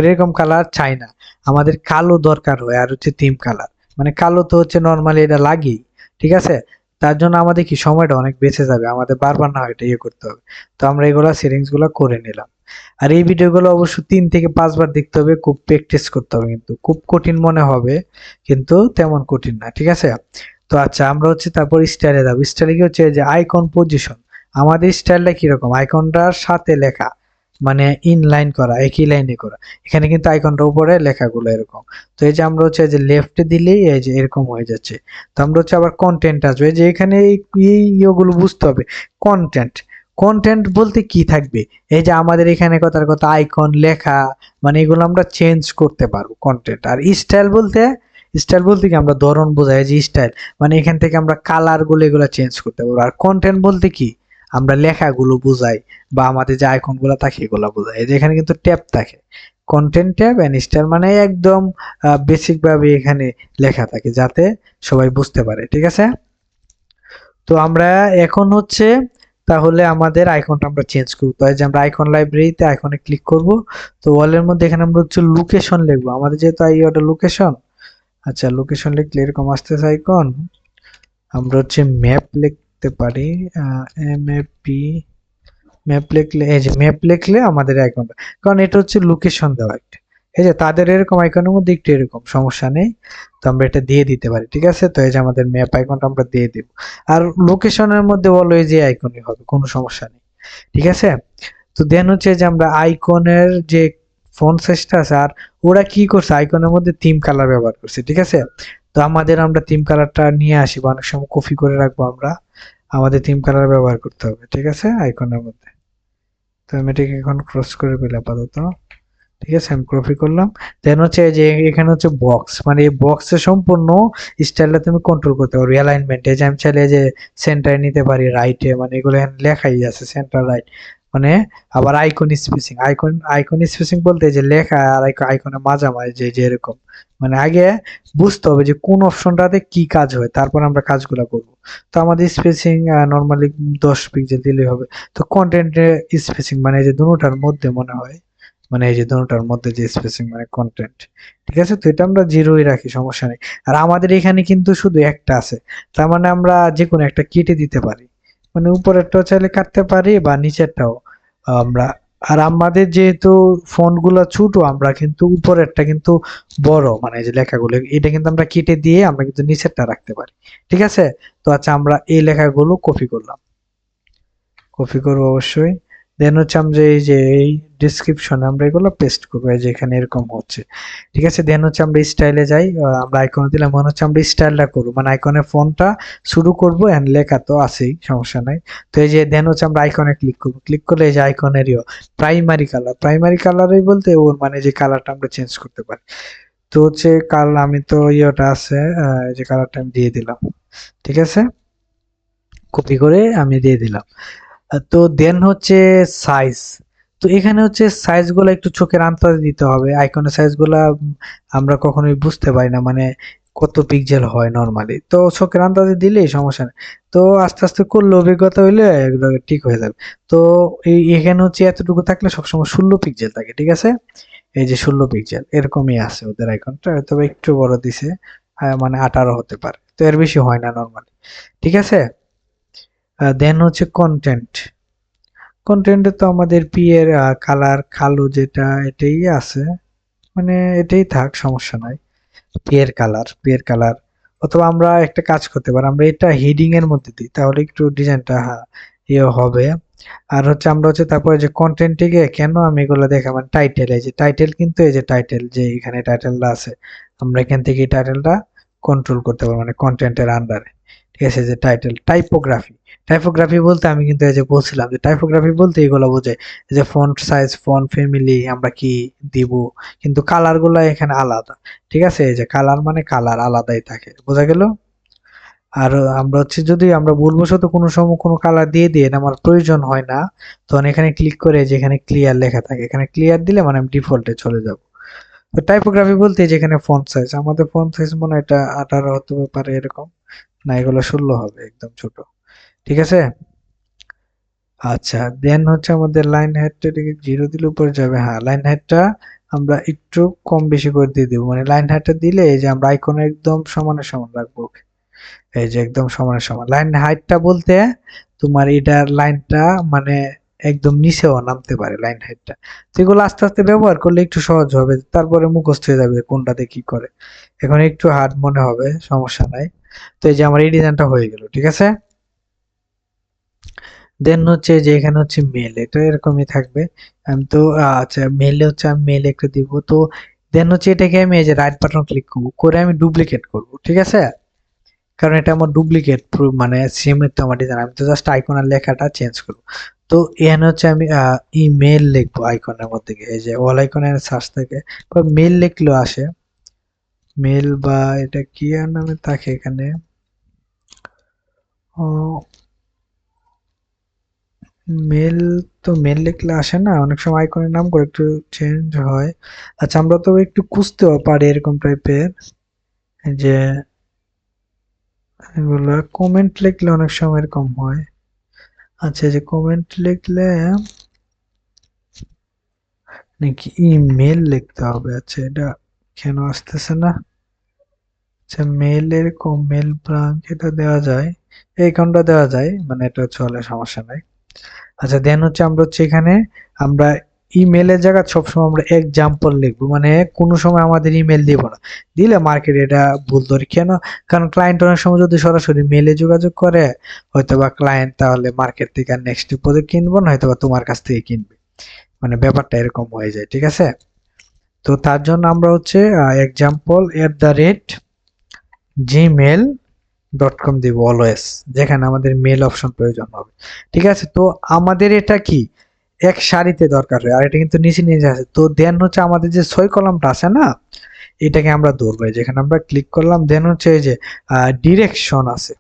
এরকম কালার চাই না, আমাদের কালো দরকার হয় আর হচ্ছে থিম কালার, মানে কালো তো হচ্ছে নর্মালি এটা লাগেই, ঠিক আছে। তার জন্য আমাদের কি সময়টা অনেক বেঁচে যাবে, আমাদের বারবার না এটা ইয়ে করতে হবে। তো আমরা এগুলা সেটিংস গুলা করে নিলাম। আর এই ভিডিওগুলো অবশ্য 3 থেকে 5 বার দেখতে হবে, খুব প্র্যাকটিস করতে হবে, কিন্তু খুব কঠিন মনে হবে কিন্তু তেমন কঠিন না, ঠিক আছে। তো আচ্ছা আমরা হচ্ছে তারপর স্টাইলে যাবো। স্টাইলে কি হচ্ছে যে আইকন পজিশন, আমাদের স্টাইলটা কিরকম, আইকনটার সাথে লেখা, মানে ইনলাইন করা, একই লাইনে করা। এখানে কিন্তু আইকনটার উপরে লেখাগুলো এরকম। তো এই যে আমরা হচ্ছে যে লেফটে দিলেই এই যে এরকম হয়ে যাচ্ছে। তো আমরা হচ্ছে আবার কন্টেন্ট আসবে, যে এখানে এই ইয়েগুলো বুঝতে হবে। কন্টেন্ট, কন্টেন্ট বলতে কি থাকবে, এই যে আমাদের এখানে কথার কথা আইকন লেখা, মানে এগুলো আমরা চেঞ্জ করতে পারবো কন্টেন্ট। আর স্টাইল বলতে, স্টাইল বলতে কি আমরা ধরন বোঝাই, যে স্টাইল মানে এখান থেকে আমরা কালার গুলো এগুলো চেঞ্জ করতে পারবো। আর কন্টেন্ট বলতে কি আমরা লেখাগুলো বুঝাই, বা আমাদের যে আইকন গুলো থাকে এগুলো বোঝাই। এই যে এখানে কিন্তু ট্যাব থাকে, কন্টেন্ট ট্যাব এন্ড স্টাইল, মানে একদম বেসিক ভাবে এখানে লেখা থাকে যাতে সবাই বুঝতে পারে, ঠিক আছে। তো আমরা এখন হচ্ছে তাহলে আমাদের আইকনটা আমরা চেঞ্জ করবো। তো এই যে আমরা আইকন লাইব্রেরিতে আইকনে ক্লিক করব। তো ওয়ালের মধ্যে এখানে আমরা হচ্ছে লোকেশন লিখবো, আমাদের যেহেতু এই ওটা লোকেশন। আচ্ছা লোকেশন লিখলে এরকম আসতেছে আইকন। আমরা হচ্ছে ম্যাপ লিখতে পারি, MAP, ম্যাপ লিখলে এই যে ম্যাপ লিখলে আমাদের আইকনটা, কারণ এটা হচ্ছে লোকেশন দেওয়া একটা। এই যে তাদের এরকম আইকনের মধ্যে একটু এরকম, সমস্যা নেই। তো আমরা এটা দিয়ে দিতে পারি, ঠিক আছে। তো এই যে আমাদের ম্যাপ আইকনটা আমরা দিয়ে দিব। আর লোকেশনের মধ্যে বলো এই যে আইকনই হবে, কোনো সমস্যা নেই, ঠিক আছে। তো দেন হচ্ছে যে আমরা আইকনের যে ফন্ট সাইজটা আছে, আর ওরা কি করছে আইকনের মধ্যে থিম কালার ব্যবহার করছে, ঠিক আছে। তো আমাদের আমরা থিম কালারটা নিয়ে আসি, বা অনেক সময় কপি করে রাখবো আমরা, আমাদের থিম কালার ব্যবহার করতে হবে, ঠিক আছে আইকনের মধ্যে। তো আমি এটাকে এখন ক্রস করে ফেলি আপাতত, ঠিক আছে আমি কপি করলাম। দেন হচ্ছে যে এখানে হচ্ছে বক্স, মানে এই বক্সের সম্পূর্ণ স্টাইলটা তুমি কন্ট্রোল করতে পারো, অ্যালাইনমেন্ট, এই যে আমি চাইলে যে সেন্টারে নিতে পারি, রাইটে, মানে এগুলো এখানে লেখাই আছে সেন্টার রাইট, মানে আবার আইকন স্পেসিং, আইকন স্পেসিং বলতে যে লেখা আর আইকনের মাঝামাঝি যে যে এরকম, মানে আগে বুঝতে হবে যে কোন অপশনটাতে কি কাজ হয়, তারপর আমরা কাজগুলো করব। তো আমাদের স্পেসিং নর্মালি 10 পিক্সেল দিলেই হবে। তো কন্টেন্টের স্পেসিং মানে এই যে দুটোটার মধ্যে মনে হয়, মানে এই যে দুটোটার মধ্যে যে স্পেসিং মানে কন্টেন্ট, ঠিক আছে। তো এটা আমরা জিরোই রাখি, সমস্যা নেই। আর আমাদের এখানে কিন্তু শুধু একটা আছে, তার মানে আমরা যে কোনো একটা কেটে দিতে পারি, মানে উপরেরটাও চাইলে কাটতে পারি বা নিচেরটাও আমরা। আর আমাদের যেহেতু ফন্ট গুলা ছোট, আমরা কিন্তু উপরেরটা কিন্তু বড়, মানে এই যে লেখাগুলো এটা কিন্তু আমরা কেটে দিয়ে আমরা কিন্তু নিচেরটা রাখতে পারি, ঠিক আছে। তো আচ্ছা আমরা এই লেখাগুলো কপি করলাম, কপি করবো অবশ্যই। দেন হচ্ছে আমরা এই যে এই ডিসক্রিপশনে আমরা এগুলো পেস্ট করবো, এই যে এখানে এরকম হচ্ছে, ঠিক আছে। দেন হচ্ছে আমরা স্টাইলে যাই, আমরা আইকনে দিলাম, মনে হচ্ছে আমরা স্টাইলটা করবো, মানে আইকনের ফন্টটা শুরু করবো, এন্ড লেখা তো আছেই, সমস্যা নাই। তো এই যে দেন হচ্ছে আমরা আইকনে ক্লিক করবো, ক্লিক করলে এই যে আইকনেরই প্রাইমারি কালার, প্রাইমারি কালারই বলতে ওর মানে যে কালারটা আমরা চেঞ্জ করতে পারি। তো হচ্ছে কালার আমি তো ইয়েটা আছে, এই যে কালারটা আমি দিয়ে দিলাম, ঠিক আছে, কপি করে আমি দিয়ে দিলাম। তো দেন হচ্ছে সাইজ। তো এখানে হচ্ছে সাইজ গুলা একটু চোখের আন্দাজ দিতে হবে, আইকনের সাইজ গুলা আমরা কখনোই বুঝতে পারি না, মানে কত পিক্সেল হয় নরমালি, তো চোখের আন্দাজে দিলেই সমস্যা নেই। তো আস্তে আস্তে করলে অভিজ্ঞতা হইলে এগুলো ঠিক হয়ে যাবে। তো এই এখানে হচ্ছে এতটুকু থাকলে সবসময় 16 পিক্সেল থাকে, ঠিক আছে। এই যে 16 পিক্সেল এরকমই আছে ওদের আইকনটা, তবে একটু বড় দিছে, মানে 18 হতে পারে, তো এর বেশি হয় না নরমালি, ঠিক আছে। দেন হচ্ছে কন্টেন্ট, কন্টেন্টে তো আমাদের পি এর কালার কালো যেটা এটাই আছে, মানে এটাই থাক, সমস্যা নাই। পি এর কালার অথবা আমরা একটা কাজ করতে পারি, আমরা এটা হেডিং এর মধ্যে দিই, তাহলে একটু ডিজাইনটা ইয়ে হবে। আর হচ্ছে আমরা হচ্ছে তারপরে যে কন্টেন্টে কেন আমি এগুলো দেখা, মানে টাইটেল, এই যে টাইটেল, কিন্তু এই যে টাইটেল যে এখানে টাইটেলটা আছে, আমরা এখান থেকে টাইটেলটা কন্ট্রোল করতে পারবো, মানে কন্টেন্টের আন্ডারে, ঠিক আছে। যে টাইটেল, টাইপোগ্রাফি, টাইপোগ্রাফি বলতে আমি কিন্তু এই যে বলছিলাম যে টাইপোগ্রাফি বলতে এগুলো বোঝায়, যে ফন্ট সাইজ, ফন্ট ফ্যামিলি আমরা কি দিব, কিন্তু কালার গুলা এখানে আলাদা, ঠিক আছে। এই যে কালার মানে কালার আলাদাই থাকে, বোঝা গেল। আর আমরা হচ্ছে যদি আমরা ভুলবশত কোনো সময় কোনো কালার দিয়ে দিই, এটা আমার প্রয়োজন হয় না, তখন এখানে ক্লিক করে যেখানে ক্লিয়ার লেখা থাকে এখানে ক্লিয়ার দিলে মানে আমি ডিফল্টে চলে যাব। তো টাইপোগ্রাফি বলতে যেখানে ফন্ট সাইজ, আমাদের ফন্ট সাইজ মনে হয় এটা 18 হতে পারে এরকম, না এগুলো 16 হবে, একদম ছোট। ঠিক আছে। আচ্ছা, দেন হচ্ছে আমাদের লাইন হাইটটা এটাকে 0 দিলে উপরে যাবে। হ্যাঁ, লাইন হাইটটা আমরা একটু কম বেশি করে দিয়ে দিব, মানে লাইন হাইটটা দিলে এই যে আমরা আইকন একদম সমানে সমান রাখবো। এই যে একদম সমানে সমান লাইন হাইটটা বলতে তোমার এটার লাইনটা মানে একদম নিচেও নামতে পারে লাইন হাইটটা। তো এগুলো আস্তে আস্তে ব্যবহার করলে একটু সহজ হবে, তারপরে মুখস্থ হয়ে যাবে কোনটাতে কি করে। এখন একটু হার্ড মনে হবে, সমস্যা নাই। তো এই যে আমার এই ডিজাইনটা হয়ে গেল, ঠিক আছে। দেন হচ্ছে যে এখানে হচ্ছে মেল, এটা এরকমই থাকবে। আমি তো আচ্ছা মেলে হচ্ছে আমি মেল একটা দিব। তো দেন হচ্ছে এটাকে আমি এই যে রাইট বাটন ক্লিক করবো, করে আমি ডুপ্লিকেট করব, ঠিক আছে। কারণ এটা আমার ডুপ্লিকেট মানে সেম তো আমার ডিজাইন, আমি তো জাস্ট আইকনের লেখাটা চেঞ্জ করবো। তো এখানে হচ্ছে আমি ইমেল লিখবো আইকনের মধ্যে গিয়ে, এই যে অল আইকনের সার্চ থেকে মেল লিখলেও আসে, মেল বা এটা কি আর নামে থাকে এখানে, মেল। তো মেল লিখলে আসে না, অনেক সময় আইকনের নাম করে একটু চেঞ্জ হয়। আচ্ছা, আমরা তো একটু খুঁজতেও পারি এরকম টাইপের, যে এগুলো কমেন্ট লিখলে অনেক সময় এরকম হয়। আচ্ছা, এই যে কমেন্ট লিখলে নাকি ইমেল লিখতে হবে? আচ্ছা, এটা কেন আসতেছে না? আচ্ছা, মেল এরকম মেল ব্রাঞ্চ এটা দেওয়া যায়, এই অ্যাকাউন্টটা দেওয়া যায়, মানে এটা চলে, সমস্যা নাই। আচ্ছা, দেন হচ্ছে আমরা হচ্ছে এখানে আমরা ইমেলের জায়গা সবসময় আমরা এক্সাম্পল লিখবো, মানে কোনো সময় আমাদের ইমেল দিব না, দিলে মার্কেট এটা ভুল ধরে কেন, কারণ ক্লায়েন্ট অনেক সময় যদি সরাসরি মেলে যোগাযোগ করে, হয়তো বা ক্লায়েন্ট তাহলে মার্কেট থেকে নেক্সট প্রজেক্ট কিনবো না, হয়তো বা তোমার কাছ থেকে কিনবে, মানে ব্যাপারটা এরকম হয়ে যায়, ঠিক আছে। তো তার জন্য আমরা হচ্ছে example@gmail.com দিব অলওয়েজ, যেখানে আমাদের মেল অপশন প্রয়োজন হবে। ঠিক আছে। তো আমাদের এটা কি এক সারিতে দরকার হয়, আর এটা কিন্তু নিচে নিচে আছে। তো দেন হচ্ছে আমাদের যে 6 কলামটা আছে না, এটাকে আমরা ধরবো, যেখানে আমরা ক্লিক করলাম, দেন হচ্ছে এই যে ডিরেকশন আছে,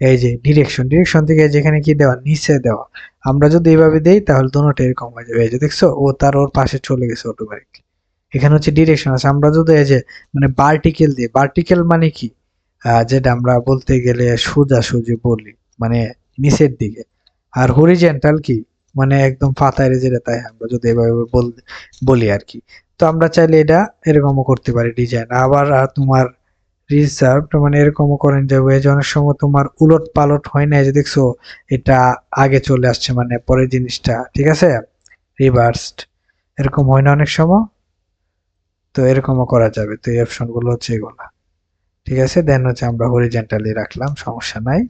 এই যে ডিরেকশন, ডিরেকশন থেকে যেখানে কি দেওয়া, নিচে দেওয়া। আমরা যদি এইভাবে দেই তাহলে দুটোটা এরকম হয়ে যাবে, এই যে দেখছো ও তার ওর পাশে চলে গেছে অটোমেটিক। এখানে হচ্ছে ডিরেকশন আছে, আমরা যদি এই যে মানে ভার্টিক্যাল দিই, ভার্টিক্যাল মানে কি, যেটা আমরা বলতে গেলে সোজাসুজি বলি, মানে নিচের দিকে। আর হরিজেন্টাল কি, মানে একদম পাতায় যেটা, তাই আমরা যদি এভাবে বলি আর কি। তো আমরা চাইলে এটা এরকমও করতে পারি ডিজাইন। আবার তোমার রিজার্ভড মানে এরকমও করেন যাবে, যে অনেক সময় তোমার উলট পালট হয় না, এই যে দেখছো এটা আগে চলে আসছে মানে পরের জিনিসটা, ঠিক আছে, রিভার্সড, এরকম হয় না অনেক সময়। তো এরকমও করা যাবে। তো এই অপশন গুলো হচ্ছে এগুলা, ঠিক আছে। দেন হচ্ছে আমরা হরিজেন্টালি রাখলাম, সমস্যা নাই।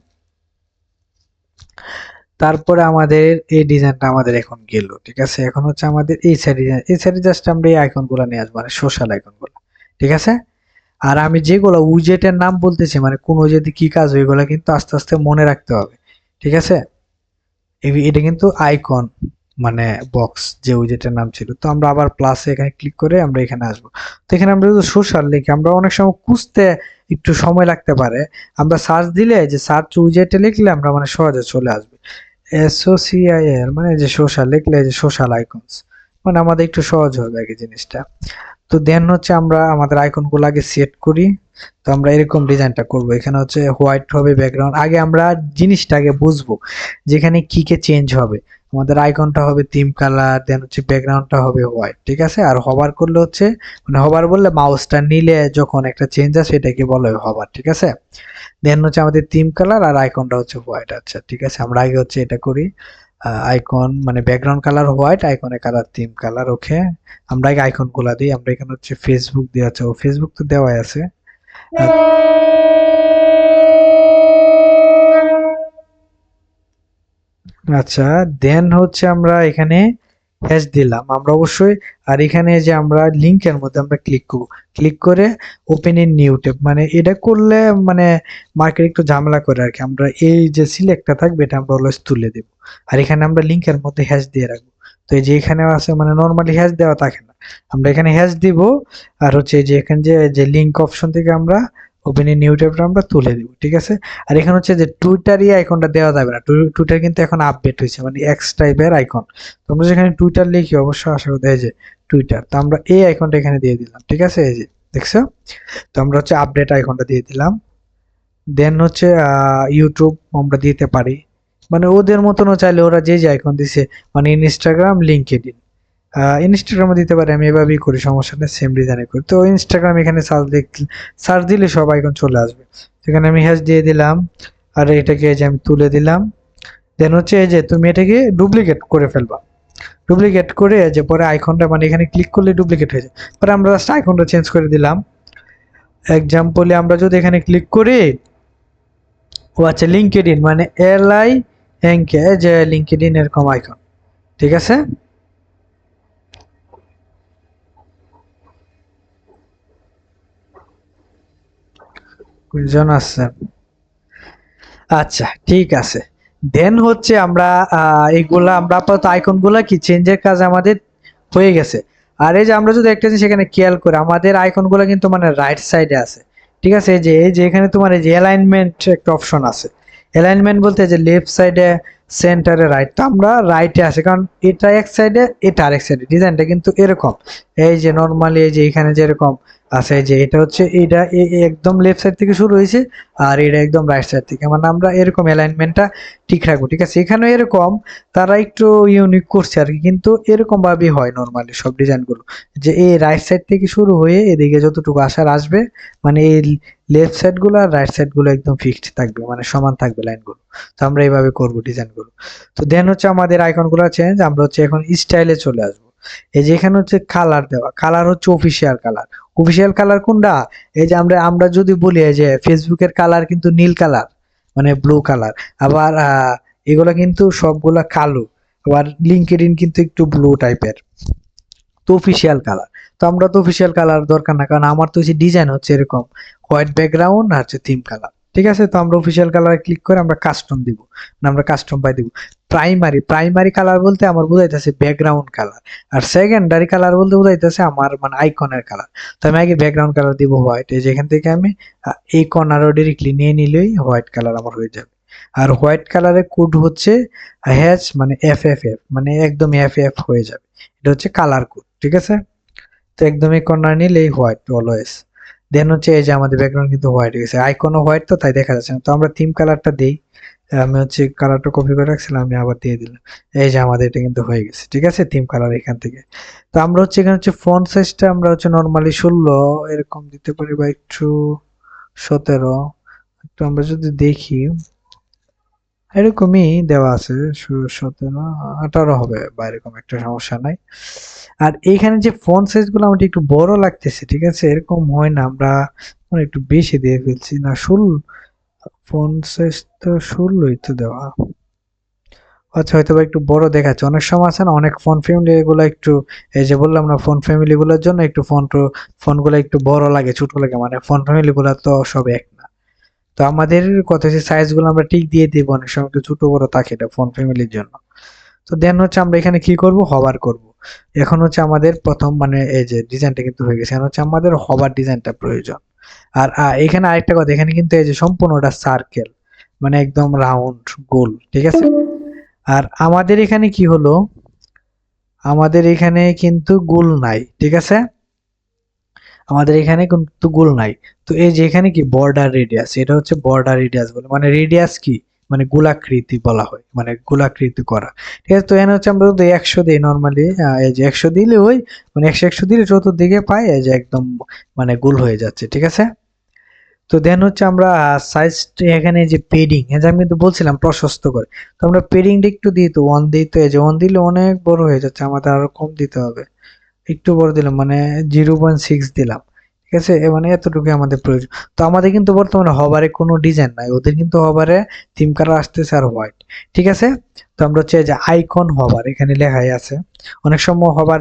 তারপরে আমাদের এই ডিজাইনটা আমাদের এখন গেল, ঠিক আছে। এখন হচ্ছে আমাদের এই সাইডে, এই সাইডে জাস্ট আমরা এই আইকন গুলা নিয়ে আসবো, মানে সোশ্যাল আইকন গুলা, ঠিক আছে। আর আমি যেগুলো উইজেটের নাম বলতেছি, মানে কোন উইজেটে কি কাজ হয়, এগুলো কিন্তু আস্তে আস্তে মনে রাখতে হবে, ঠিক আছে। এটা কিন্তু আইকন মানে বক্স যে উইজেটের নাম ছিল। তো আমরা আবার প্লাসে এখানে ক্লিক করে আমরা এখানে আসবো। তো এখানে আমরা যদি সোশ্যাল লিখি, আমরা অনেক সময় খুঁজতে একটু সময় লাগতে পারে, আমরা সার্চ দিলে যে সার্চ উইজেটে লিখলে আমরা মানে সহজে চলে আসবে। SOCIAL মানে যে সোশ্যাল লিখলে যে সোশ্যাল আইকনস, মানে আমাদের একটু সহজ হবে আগে জিনিসটা। তো দেন হচ্ছে আমরা আমাদের আইকন গুলো আগে সেট করি। তো আমরা এরকম ডিজাইনটা করব, এখানে হচ্ছে হোয়াইট হবে ব্যাকগ্রাউন্ড, আগে আমরা জিনিসটা আগে বুঝবো যেখানে কি কে চেঞ্জ হবে। আমাদের আইকনটা হবে থিম কালার, দেন হচ্ছে ব্যাকগ্রাউন্ডটা হবে হোয়াইট, ঠিক আছে। আর হভার করলে হচ্ছে মানে হভার বললে মাউসটা নিলে যখন একটা চেঞ্জ আসে এটাকে বলা হয় হভার, ঠিক আছে। দেন হচ্ছে আমাদের থিম কালার আর আইকনটা হচ্ছে হোয়াইট। আচ্ছা, ঠিক আছে, আমরা আগে হচ্ছে এটা করি, আইকন মানে ব্যাকগ্রাউন্ড কালার হোয়াইট, আইকনের কালার থিম কালার, ওকে। আমরা আগে আইকন গুলা দিই, আমরা এখানে হচ্ছে ফেসবুক দিয়ে, আছে ও ফেসবুক তো দেওয়াই আছে। আচ্ছা, দেন হচ্ছে আমরা এখানে হ্যাশ দিলাম আমরা অবশ্যই। আর এখানে যে আমরা লিংকের মধ্যে আমরা ক্লিক করব, ক্লিক করে ওপেন ইন নিউ ট্যাব, মানে এটা করলে মানে মার্কেট একটু ঝামেলা করে আর কি। আমরা এই যে সিলেক্টটা থাকবে এটা আমরা অলওয়েজ তুলে দেব, আর এখানে আমরা লিংকের মধ্যে হ্যাশ দিয়ে রাখবো। তো এই যে এখানে আছে মানে নরমালি হ্যাশ দেওয়া থাকে না, আমরা এখানে হ্যাশ দিব। আর হচ্ছে এই যে এখানে যে লিংক অপশন থেকে আমরা ওপেন ইন নিউ ট্যাবটা আমরা তুলে দিব, ঠিক আছে। আর এখানে হচ্ছে যে টুইটারই আইকনটা দেওয়া যাবে না, টুইটার কিন্তু এখন আপডেট হয়েছে, মানে এক্স টাইপের আইকন। তোমরা যেখানে টুইটার লিখি অবশ্যই আশা করি এই যে টুইটার, তো আমরা এই আইকনটা এখানে দিয়ে দিলাম, ঠিক আছে, এই যে দেখছো। তো আমরা হচ্ছে আপডেট আইকনটা দিয়ে দিলাম। দেন হচ্ছে ইউটিউব আমরা দিতে পারি, মানে ওদের মতনও চাইলে ওরা যে আইকন দিছে, মানে ইনস্টাগ্রাম, লিঙ্কডইন, ইনস্টাগ্রামে দিতে পারি, আমি এভাবেই করি, সমস্যা নেই, সেম ডিজাইনে করি। তো ইনস্টাগ্রাম এখানে সার্চ দিলে সব আইকন চলে আসবে। সেখানে আমি হ্যাশ দিয়ে দিলাম, আর এটাকে এই যে আমি তুলে দিলাম। দেন হচ্ছে এই যে তুমি এটাকে ডুপ্লিকেট করে ফেলবা, ডুপ্লিকেট করে যে পরে আইকনটা, মানে এখানে ক্লিক করলে ডুপ্লিকেট হয়ে যায়, পরে আমরা জাস্ট আইকনটা চেঞ্জ করে দিলাম। এক্সাম্পলে আমরা যদি এখানে ক্লিক করি, ও আচ্ছা লিঙ্কডইন, মানে LINK, যে লিঙ্কডইন এরকম আইকন, ঠিক আছে। কোনজন আছে, আচ্ছা ঠিক আছে। দেন হচ্ছে আমরা এইগুলা আমরা আপাতত আইকন গুলা কি চেঞ্জের কাজ আমাদের হয়ে গেছে। আর এই যে আমরা যদি একটা জিনিস এখানে খেয়াল করি, আমাদের আইকন গুলা কিন্তু মানে রাইট সাইডে আছে, ঠিক আছে। এই যে এখানে তোমার এই যে অ্যালাইনমেন্ট একটা অপশন আছে, অ্যালাইনমেন্ট বলতে যে লেফট সাইডে, সেন্টারে, রাইট, তো আমরা রাইটে আছে, কারণ এটা এক সাইডে, এটা আরেক সাইডে, ডিজাইনটা কিন্তু এরকম। এই যে নর্মালি এই যে এখানে যেরকম আছে, এই যে এটা হচ্ছে এটা একদম লেফট সাইড থেকে শুরু হয়েছে, আর এটা একদম রাইট সাইড থেকে, মানে আমরা এরকম অ্যালাইনমেন্টটা ঠিক রাখবো, ঠিক আছে। এখানেও এরকম তারা একটু ইউনিক করছে আর কি, কিন্তু এরকম ভাবেই হয় নর্মালি সব ডিজাইন গুলো, যে এই রাইট সাইড থেকে শুরু হয়ে এদিকে যতটুকু আসার আসবে, মানে এই লেফট সাইড গুলো আর রাইট সাইড গুলো একদম ফিক্সড থাকবে, মানে সমান থাকবে লাইন গুলো। তো আমরা এইভাবে করবো ডিজাইন গুলো। তো দেন হচ্ছে আমাদের আইকন গুলো চেঞ্জ, আমরা হচ্ছে এখন স্টাইলে চলে আসবো। এই যে এখানে হচ্ছে কালার দেওয়া, কালার হচ্ছে অফিসিয়াল কালার। অফিসিয়াল কালার কোনটা, এই যে আমরা যদি বলি এই যে ফেসবুকের কালার কিন্তু নীল কালার, মানে ব্লু কালার, আবার এগুলা কিন্তু সবগুলা কালো, আবার লিঙ্কডইন কিন্তু একটু ব্লু টাইপের, তো অফিসিয়াল কালার। তো আমরা তো অফিসিয়াল কালার দরকার না, কারণ আমার তো হচ্ছে ডিজাইন হচ্ছে এরকম হোয়াইট ব্যাকগ্রাউন্ড আর হচ্ছে থিম কালার, ঠিক আছে। তো আমরা অফিসিয়াল কালারে ক্লিক করে আমরা কাস্টম দিব, না আমরা কাস্টম বাই দিব। প্রাইমারি কালার বলতে আমার বোঝাইতেছে ব্যাকগ্রাউন্ড কালার, আর সেকেন্ডারি কালার বলতে বোঝাইতেছে আমার মানে আইকনের কালার। তো আমি আগে ব্যাকগ্রাউন্ড কালার দিব হোয়াইট, এই যেখান থেকে আমি এই কর্নারও ডিরেক্টলি নিয়ে নিলেই হোয়াইট কালার আমার হয়ে যাবে। আর হোয়াইট কালারের কোড হচ্ছে হ্যাশ, মানে FFF, মানে একদম FF হয়ে যাবে, এটা হচ্ছে কালার কোড, ঠিক আছে। তো একদমই কর্নার নিলেই হোয়াইট অলওয়েজ। দেন হচ্ছে এই যে আমাদের ব্যাকগ্রাউন্ড কিন্তু হোয়াইট হয়ে গেছে, আইকনও হোয়াইট, তো তাই দেখা যাচ্ছে না। তো আমরা থিম কালারটা দেই, আমি হচ্ছে কালারটা কপি করে রাখছিলাম, আমি আবার দিয়ে দিলাম। এই যে আমাদের এটা কিন্তু হয়ে গেছে, ঠিক আছে, থিম কালার এখান থেকে। তো আমরা হচ্ছে এখানে হচ্ছে ফন্ট সাইজটা আমরা হচ্ছে নর্মালি 16 এরকম দিতে পারি, বা একটু 17, একটু আমরা যদি দেখি এরকমই দেওয়া আছে, 17, 18 হবে বা এরকম, একটা সমস্যা নাই। আর এইখানে যে ফন্ট সাইজ গুলো আমাদের একটু বড় লাগতেছে, ঠিক আছে, এরকম হয় না, আমরা একটু বেশি দিয়ে ফেলছি না, 16 ফন্ট সাইজ, তো 16ই তো দেওয়া। আচ্ছা, হয়তো বা একটু বড় দেখাচ্ছে, অনেক সময় আছে না অনেক ফন্ট ফ্যামিলি গুলো একটু, এই যে বললাম না ফন্ট ফ্যামিলি গুলোর জন্য একটু ফন্ট গুলো একটু বড় লাগে, ছোট লাগে, মানে ফন্ট ফ্যামিলি গুলো তো সব এক না। তো আমাদের কথা হচ্ছে সাইজ গুলো আমরা ঠিক দিয়ে দিব, অনেক সময় একটু ছোট বড় থাকে, এটা ফন্ট ফ্যামিলির জন্য। তো দেন হচ্ছে আমরা এখানে কি করব, হভার করব। এখন হচ্ছে আমাদের প্রথম মানে এই যে ডিজাইনটা কিন্তু হয়ে গেছে, এখন হচ্ছে আমাদের হভার ডিজাইনটা প্রয়োজন। আর এখানে আরেকটা কথা, এখানে কিন্তু এই যে সম্পূর্ণটা সার্কেল, মানে একদম রাউন্ড গোল, ঠিক আছে। আর আমাদের এখানে কি হলো, আমাদের এখানে কিন্তু গোল নাই, ঠিক আছে, আমাদের এখানে কিন্তু গোল নাই। তো এই যে এখানে কি বর্ডার রেডিয়াস, এটা হচ্ছে বর্ডার রেডিয়াস বলে, মানে রেডিয়াস কি, মানে গোলাকৃতি বলা হয়, মানে গোলাকৃতি করা, ঠিক আছে। তো এখানে হচ্ছে আমরা যদি 100 দিই নর্মালি, এই যে 100 দিলে ওই মানে 100 দিলে চতুর্দিকে পাই, এই যে একদম মানে গোল হয়ে যাচ্ছে, ঠিক আছে। তো দেন হচ্ছে আমরা সাইজ, এখানে যে পেডিং, এই যে আমি কিন্তু বলছিলাম প্রশস্ত করে, তো আমরা পেডিংটা একটু দিই, তো 1 দিই, তো এই যে 1 দিলে অনেক বড় হয়ে যাচ্ছে, আমাদের আরো কম দিতে হবে, একটু বড় দিলাম, মানে 0.6 দিলাম, ঠিক আছে, মানে এতটুকু আমাদের প্রয়োজন। তো আমাদের কিন্তু বর্তমানে হবারে কোনো ডিজাইন নাই, ওদের কিন্তু হবারে থিম কালার আসতেছে আর হোয়াইট, ঠিক আছে। তো আমরা হচ্ছে যে আইকন হবার এখানে লেখাই আছে, অনেক সময় হবার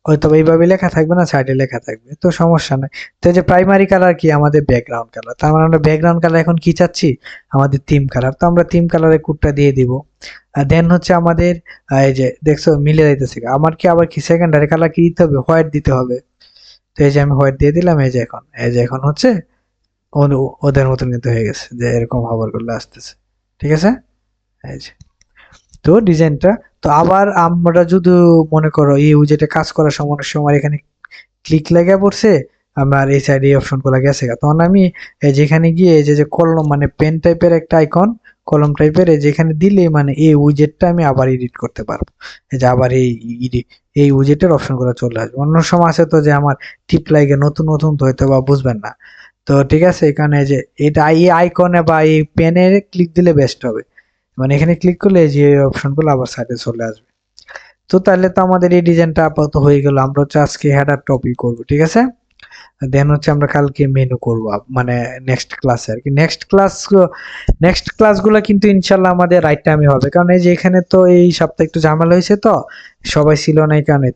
হয়তো এইভাবে লেখা থাকবে না, সাইডে লেখা থাকবে, তো সমস্যা নাই। তো এই যে প্রাইমারি কালার কি, আমাদের ব্যাকগ্রাউন্ড কালার, তার মানে আমরা ব্যাকগ্রাউন্ড কালার এখন কি চাচ্ছি, আমাদের থিম কালার, তো আমরা থিম কালারের কোডটা দিয়ে দিব। আর দেন হচ্ছে আমাদের এই যে দেখছো মিলে যাইতেছে, আমার কি আবার কি সেকেন্ডারি কালার কি দিতে হবে, হোয়াইট দিতে হবে। তো এই যে আমি হোয়াইট দিয়ে দিলাম, এই যে এখন হচ্ছে ওদের মতন কিন্তু হয়ে গেছে, যে এরকম হবার করলে আসতেছে। ঠিক আছে, এই যে তো ডিজাইনটা। তো আবার আমরা যদি মনে করো এই উইজেটে কাজ করার সময় অনেক সময় এখানে ক্লিক লেগে পড়ছে, আমার এই সাইডে এই অপশন গুলো গেছে গা। তখন আমি এই যেখানে গিয়ে এই যে কলম মানে পেন টাইপের একটা আইকন, কলম টাইপের এই যেখানে দিলে মানে এই উইজেটটা আমি আবার এডিট করতে পারবো। এই যে আবার এই উইজেটের অপশন গুলো চলে আসবে। অন্য সময় আছে তো যে আমার টিপ লাগে নতুন নতুন তো হয়তো বা বুঝবেন না। তো ঠিক আছে, এখানে যে এটা এই আইকনে বা এই পেনে ক্লিক দিলে বেস্ট হবে। মানে এখানে ক্লিক করলে এই যে অপশন গুলো আবার সাইডে চলে আসবে। তো তাহলে তো আমাদের এই ডিজাইনটা আপাতত হয়ে গেল। আমরা হচ্ছে আজকে হেডার টপিক করবো, ঠিক আছে। দেন হচ্ছে আমরা কালকে মেনু করব, মানে নেক্সট ক্লাসে আর কি। নেক্সট ক্লাসগুলো কিন্তু ইনশাল্লাহ আমাদের রাইট টাইমে হবে, কারণ এই যে এখানে তো এই সপ্তাহে একটু ঝামেলা হয়েছে, তো সবাই ছিল না এই কারণে।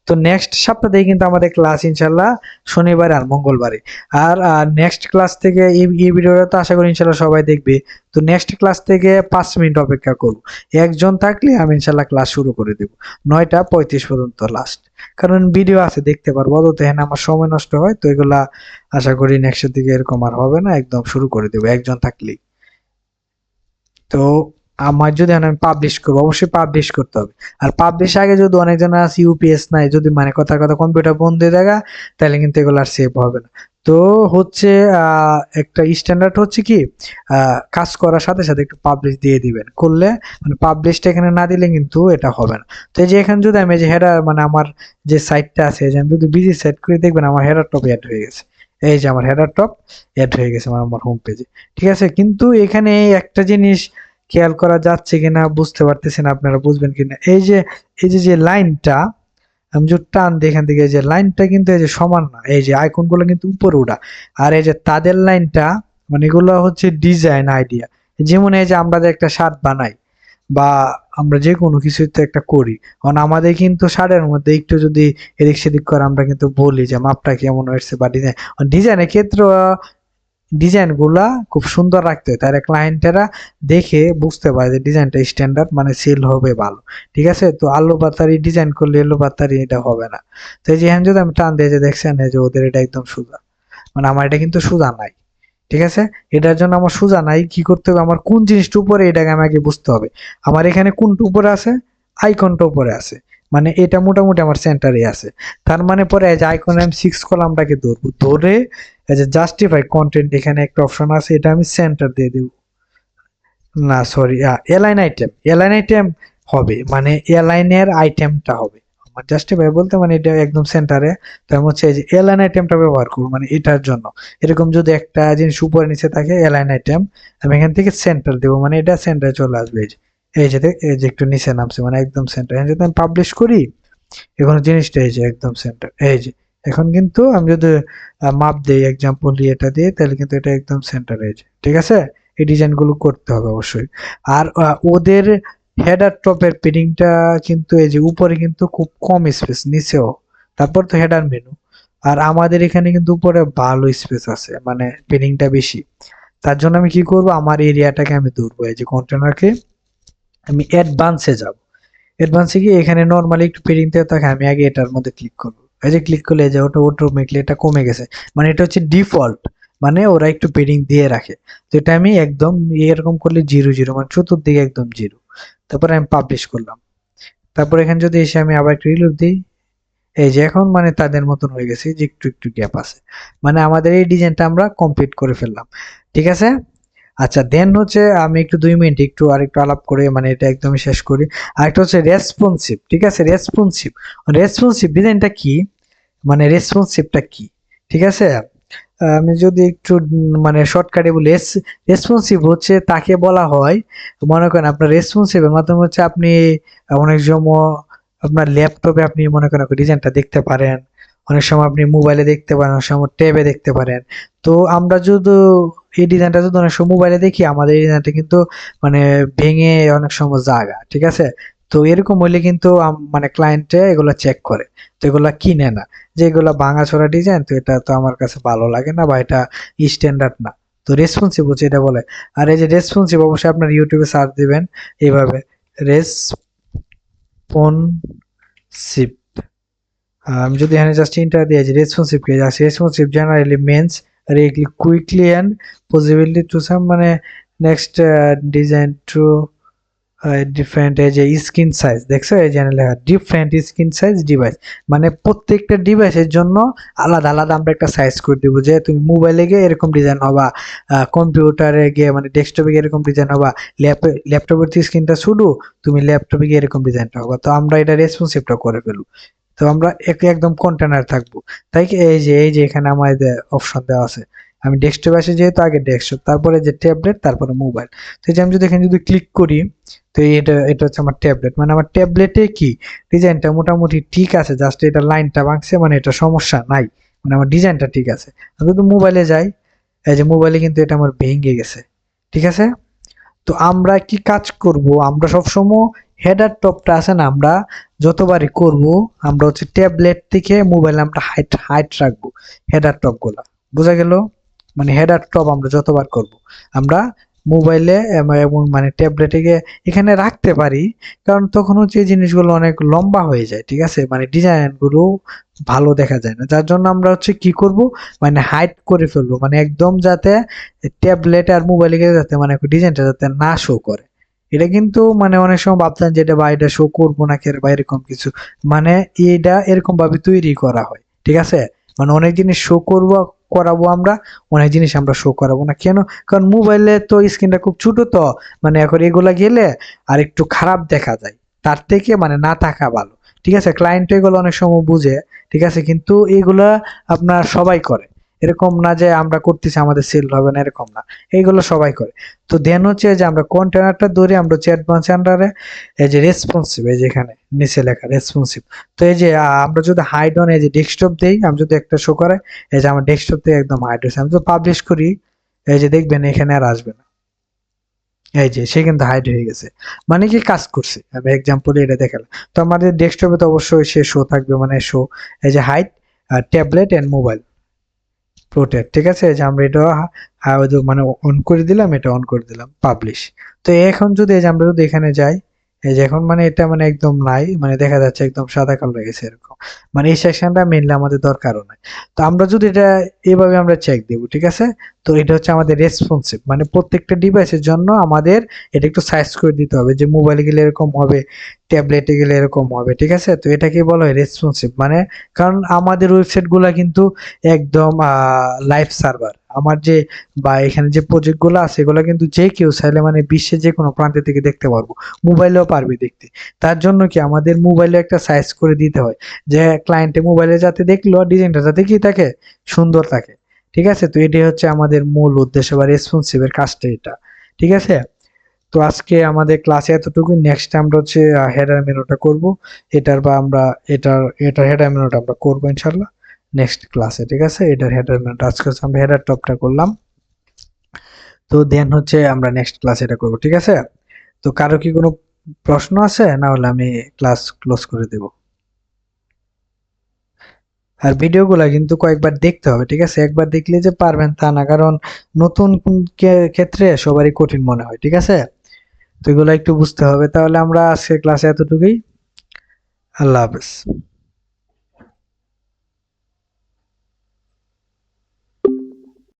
তো নেক্সট সপ্তাহ থেকে কিন্তু আমাদের ক্লাস ইনশাল্লাহ শনিবার আর মঙ্গলবারে। আর নেক্সট ক্লাস থেকে এই ভিডিওটা তো আশা করি ইনশাল্লাহ সবাই দেখবে। তো নেক্সট ক্লাস থেকে 5 মিনিট অপেক্ষা করব। একজন থাকলে আমি ইনশাল্লাহ ক্লাস শুরু করে দেব 9:35 পর্যন্ত লাস্ট। কারণ ভিডিও আছে দেখতে পারবো, তো এখানে আমার সময় নষ্ট হয়। তো এগুলা আশা করি নেক্সটের দিকে এরকম আর হবে না, একদম শুরু করে দেবো একজন থাকলেই। তো আমার যদি আমি পাবলিশ করবো, অবশ্যই পাবলিশ করতে হবে। আর পাবলিশ আগে যদি অনেকজন আছে ইউপিএস নাই, যদি মানে কথার কথা কম্পিউটার বন্ধ হয়ে যায়, তাহলে কিন্তু এগুলো আর সেভ হবে না। তো হচ্ছে একটা স্ট্যান্ডার্ড হচ্ছে কি, কাজ করার সাথে সাথে একটু পাবলিশ দিয়ে দিবেন, করলে মানে পাবলিশটা এখানে না দিলে কিন্তু এটা হবে না। তো এই যে এখানে যদি আমি যে হেডার মানে আমার যে সাইটটা আছে, যে আমি যদি বিজি সেট করে দেখবেন আমার হেডার টপ অ্যাড হয়ে গেছে। এই যে আমার হেডার টপ অ্যাড হয়ে গেছে আমার হোম পেজে। ঠিক আছে, কিন্তু এখানে একটা জিনিস খেয়াল করা যাচ্ছে কিনা বুঝতে পারতেছি না, আপনারা বুঝবেন কিনা। এই যে লাইনটা আমি যদি টান দিই এখান থেকে, এই যে লাইনটা কিন্তু এই যে সমান না, এই যে আইকন গুলো কিন্তু উপরে উঠা। আর এই যে তাদের লাইনটা মানে এগুলো হচ্ছে ডিজাইন আইডিয়া। যেমন এই যে আমরা যে একটা শার্ট বানাই বা আমরা যে কোনো কিছুতে একটা করি, কারণ আমাদের কিন্তু শার্টের মধ্যে একটু যদি এদিক সেদিক করে আমরা কিন্তু বলি যে মাপটা কেমন হয়েছে বা ডিজাইনের ক্ষেত্রে ডিজাইন গুলা খুব সুন্দর রাখতে হয়, তাহলে ক্লায়েন্টেরা দেখে বুঝতে পারে যে ডিজাইনটা স্ট্যান্ডার্ড, মানে সেল হবে ভালো। ঠিক আছে, তো আলু পাতারি ডিজাইন করলে আলু পাতারি এটা হবে না। তো এই যে হ্যাঁ যদি আমি টান দিয়ে যে দেখছেন এই যে ওদের এটা একদম সোজা, মানে আমার এটা কিন্তু সোজা নাই। ঠিক আছে, এটার জন্য আমার সোজা নাই, কি করতে হবে, আমার কোন জিনিসটা উপরে এটাকে আমাকে বুঝতে হবে। আমার এখানে কোনটা উপরে আছে, আইকনটা উপরে আছে, মানে এটা মোটামুটি আমার সেন্টারে আছে। তার মানে পরে এই যে আইকন আমি 6 কলামটাকে ধরবো, ধরে এই যে জাস্টিফাই কন্টেন্ট এখানে একটা অপশন আছে, এটা আমি সেন্টার দিয়ে দেব। না সরি, এলাইন আইটেম হবে, মানে এলাইনের আইটেমটা হবে আমার জাস্টিফাই বলতে, মানে এটা একদম সেন্টারে। তো আমি হচ্ছে এই যে এলাইন আইটেমটা ব্যবহার করবো মানে এটার জন্য। এরকম যদি একটা জিনিস উপরে নিচে থাকে এলাইন আইটেম, আমি এখান থেকে সেন্টার দেবো, মানে এটা সেন্টারে চলে আসবে। এই যে একটু নিচে নামছে মানে একদম সেন্টার। যদি আমি পাবলিশ করি, এখন জিনিসটা এই যে একদম সেন্টার, এই যে এখন কিন্তু আমি যদি মাপ দেই এক্সাম্পল এটা দিয়ে, তাহলে কিন্তু এটা একদম সেন্টার। এই যে ঠিক আছে, এই ডিজাইন গুলো করতে হবে অবশ্যই। আর ওদের হেডার টপের পেডিংটা কিন্তু এই যে উপরে কিন্তু খুব কম স্পেস, নিচেও। তারপর তো হেডার মেনু, আর আমাদের এখানে কিন্তু উপরে ভালো স্পেস আছে, মানে পেডিংটা বেশি। তার জন্য আমি কি করব, আমার এরিয়াটাকে আমি ধরবো, এই যে কন্টেনারকে আমি অ্যাডভান্সে যাব। অ্যাডভান্সে গিয়ে এখানে নরমালি একটু পেডিং দেওয়া থাকে, আমি আগে এটার মধ্যে ক্লিক করবো। এই যে ক্লিক করলে যে ওটা অটোমেটিকলি এটা কমে গেছে, মানে এটা হচ্ছে ডিফল্ট, মানে ওরা একটু পেডিং দিয়ে রাখে। তো এটা আমি একদম এরকম করলে 0 0, মানে চতুর্দিকে একদম 0। তারপরে আমি পাবলিশ করলাম। তারপর এখানে যদি এসে আমি আবার একটু রিলোড দিই, এই যে এখন মানে তাদের মতন হয়ে গেছে, যে একটু একটু গ্যাপ আছে। মানে আমাদের এই ডিজাইনটা আমরা কমপ্লিট করে ফেললাম। ঠিক আছে, আচ্ছা দেন হচ্ছে আমি একটু 2 মিনিট একটু আরেকটু আলাপ করে মানে এটা একদমই শেষ করি। আরেকটা হচ্ছে রেসপন্সিভ। ঠিক আছে, রেসপন্সিভ রেসপন্সিভ ডিজাইনটা কি, মানে রেসপন্সিভটা কি। ঠিক আছে, আমি যদি একটু মানে শর্টকাটে বলি, রেসপন্সিভ হচ্ছে তাকে বলা হয়, মনে করেন আপনার রেসপন্সিভের মাধ্যমে হচ্ছে আপনি অনেক সময় আপনার ল্যাপটপে আপনি মনে করেন ডিজাইনটা দেখতে পারেন, অনেক সময় আপনি মোবাইলে দেখতে পারেন, অনেক সময় ট্যাবে দেখতে পারেন। তো আমরা যদি এই ডিজাইনটা যদি অনেক সময় মোবাইলে দেখি, আমাদের এই ডিজাইনটা কিন্তু মানে ভেঙে অনেক সময় জায়গা। ঠিক আছে, তো এরকম হইলে কিন্তু মানে ক্লায়েন্টে এগুলো চেক করে, তো এগুলা কিনে না, যে এগুলা ভাঙাচোরা ডিজাইন, তো এটা তো আমার কাছে ভালো লাগে না বা এটা স্ট্যান্ডার্ড না। তো রেসপন্সিভ হচ্ছে এটা বলে। আর এই যে রেসপন্সিভ অবশ্যই আপনার ইউটিউবে সার্চ দিবেন এইভাবে, রেসপন্সিভ। আমি যদি এখানে জাস্ট ইন্টার দিয়ে যে রেসপন্সিভ কে যাচ্ছে, responsive generally means quickly and possibility to some মানে নেক্সট ডিজাইন টু ডিফারেন্ট এই যে স্ক্রিন সাইজ দেখছো এই যে লেখা ডিফারেন্ট স্ক্রিন সাইজ ডিভাইস মানে প্রত্যেকটা ডিভাইসের জন্য আলাদা আলাদা আমরা একটা সাইজ করে দিব যে তুমি মোবাইলে গিয়ে এরকম ডিজাইন হবা, কম্পিউটারে গিয়ে মানে ডেস্কটপে গিয়ে এরকম ডিজাইন হবা, ল্যাপটপের স্ক্রিনটা শুধু তুমি ল্যাপটপে গিয়ে এরকম ডিজাইনটা হবা। তো আমরা এটা রেসপন্সিভটা করে ফেলবো। তো আমরা একদম কন্টেনার থাকবো। তাই কি এই যে এখানে আমাদের অপশন দেওয়া আছে, আমি ডেস্কটপে আসি যেহেতু আগে ডেস্কটপ, তারপরে যে ট্যাবলেট, তারপরে মোবাইল। তো এই যে আমি যদি এখানে যদি ক্লিক করি, তো এটা হচ্ছে আমার ট্যাবলেট, মানে আমার ট্যাবলেটে কি ডিজাইনটা মোটামুটি ঠিক আছে, জাস্ট এটা লাইনটা ভাঙছে, মানে এটা সমস্যা নাই, মানে আমার ডিজাইনটা ঠিক আছে। আমি যদি মোবাইলে যাই, এই যে মোবাইলে কিন্তু এটা আমার ভেঙে গেছে, ঠিক আছে। তো আমরা কি কাজ করব, আমরা সবসময় হেডার টপটা আছে না, আমরা যতবারই করব আমরা হচ্ছে ট্যাবলেট থেকে মোবাইলে আমরা হাইট রাখবো হেডার টপ গুলা, বোঝা গেল? মানে হেডার টপ আমরা যতবার করব আমরা মোবাইলে এবং মানে ট্যাবলেটে গিয়ে এখানে রাখতে পারি, কারণ তখন হচ্ছে এই জিনিসগুলো অনেক লম্বা হয়ে যায়, ঠিক আছে, মানে ডিজাইন গুলো ভালো দেখা যায় না, যার জন্য আমরা হচ্ছে কি করব, মানে হাইড করে ফেলবো, মানে একদম যাতে ট্যাবলেট আর মোবাইলে গিয়ে যাতে মানে ডিজাইনটা যাতে না শো করে। এটা কিন্তু মানে অনেক সময় ভাবতেন যে এটা বা এটা শো করবো না কেন বা এরকম কিছু, মানে এটা এরকম ভাবে তৈরি করা হয়, ঠিক আছে। মানে অনেক জিনিস শো করবো করাবো আমরা, অনেক জিনিস আমরা শো করাবো না, কেন? কারণ মোবাইলে তো স্ক্রিনটা খুব ছোট, তো মানে এখন এগুলা গেলে আর একটু খারাপ দেখা যায়, তার থেকে মানে না থাকা ভালো, ঠিক আছে। ক্লায়েন্ট এগুলো অনেক সময় বুঝে, ঠিক আছে, কিন্তু এগুলা আপনার সবাই করে, এরকম না যে আমরা করতেছি আমাদের সেল হবে না, এরকম না, এইগুলো সবাই করে। তো দেন হচ্ছে যে আমরা কন্টেনারটা ধরে আমরা হচ্ছে অ্যাডভান্স আন্ডারে এই যে রেসপন্সিভ, এই যে এখানে নিচে লেখা রেসপন্সিভ। তো এই যে আমরা যদি হাইড অন এই যে ডেস্কটপ দেই, আমি যদি একটা শো করে, এই যে আমার ডেস্কটপ থেকে একদম হাইড হয়েছে, আমি যদি পাবলিশ করি, এই যে দেখবেন এখানে আর আসবে না, এই যে সে কিন্তু হাইড হয়ে গেছে, মানে কি কাজ করছে, আমি এক্সাম্পল এটা দেখালাম। তো আমাদের ডেস্কটপে তো অবশ্যই সে শো থাকবে, মানে শো এই যে hide tablet and mobile protect, ঠিক আছে, এই যে আমরা এটা মানে অন করে দিলাম, এটা অন করে দিলাম পাবলিশ। তো এখন যদি এই যে আমরা যদি এখানে যাই, এই যে এখন মানে এটা মানে একদম নাই, মানে দেখা যাচ্ছে একদম সাদা কালো হয়ে গেছে এরকম, মানে এই সেকশনটা মেনলি আমাদের দরকারও নাই। তো আমরা যদি এটা এভাবে আমরা চেক দেব, ঠিক আছে। তো এটা হচ্ছে আমাদের রেসপন্সিভ, মানে প্রত্যেকটা ডিভাইসের জন্য আমাদের এটা একটু সাইজ করে দিতে হবে, যে মোবাইলে গেলে এরকম হবে, ট্যাবলেটে গেলে এরকম হবে, ঠিক আছে। তো এটাকে বলা হয় রেসপন্সিভ, মানে কারণ আমাদের ওয়েবসাইট গুলা কিন্তু একদম লাইভ সার্ভার, আমার যে বা এখানে যে প্রজেক্ট গুলো আছে এগুলো কিন্তু যে কেউ চাইলে মানে বিশ্বের যে কোনো প্রান্ত থেকে দেখতে পারবো, মোবাইলেও পারবে দেখতে। তার জন্য কি আমাদের মোবাইলে একটা সাইজ করে দিতে হয়, যে ক্লায়েন্টে মোবাইলে যাতে দেখলো ডিজাইনটা যাতে কি থাকে, সুন্দর থাকে, ঠিক আছে। তো এটাই হচ্ছে আমাদের মূল উদ্দেশ্য বা রেসপন্সিভের কাজটা এটা, ঠিক আছে। তো আজকে আমাদের ক্লাসে এতটুকু, নেক্সট আমরা হচ্ছে হেডার মেনুটা করব, এটার বা আমরা এটার হেডার মেনুটা আমরা করবো ইনশাল্লাহ নেক্সট ক্লাসে, ঠিক আছে। এটার হেডার মেনুটা আজকে হচ্ছে আমরা হেডার টপটা করলাম, তো দেন হচ্ছে আমরা নেক্সট ক্লাসে এটা করব, ঠিক আছে। তো কারো কি কোনো প্রশ্ন আছে, না হলে আমি ক্লাস ক্লোজ করে দেব। আর ভিডিওগুলো কিন্তু কয়েকবার দেখতে হবে, ঠিক আছে, একবার দেখলে যে পারবেন তা না, কারণ নতুন ক্ষেত্রে সবারই কঠিন মনে হয়, ঠিক আছে। তো এগুলো একটু বুঝতে হবে। তাহলে আমরা আজকে ক্লাসে এতটুকুই, আল্লাহ হাফেজ।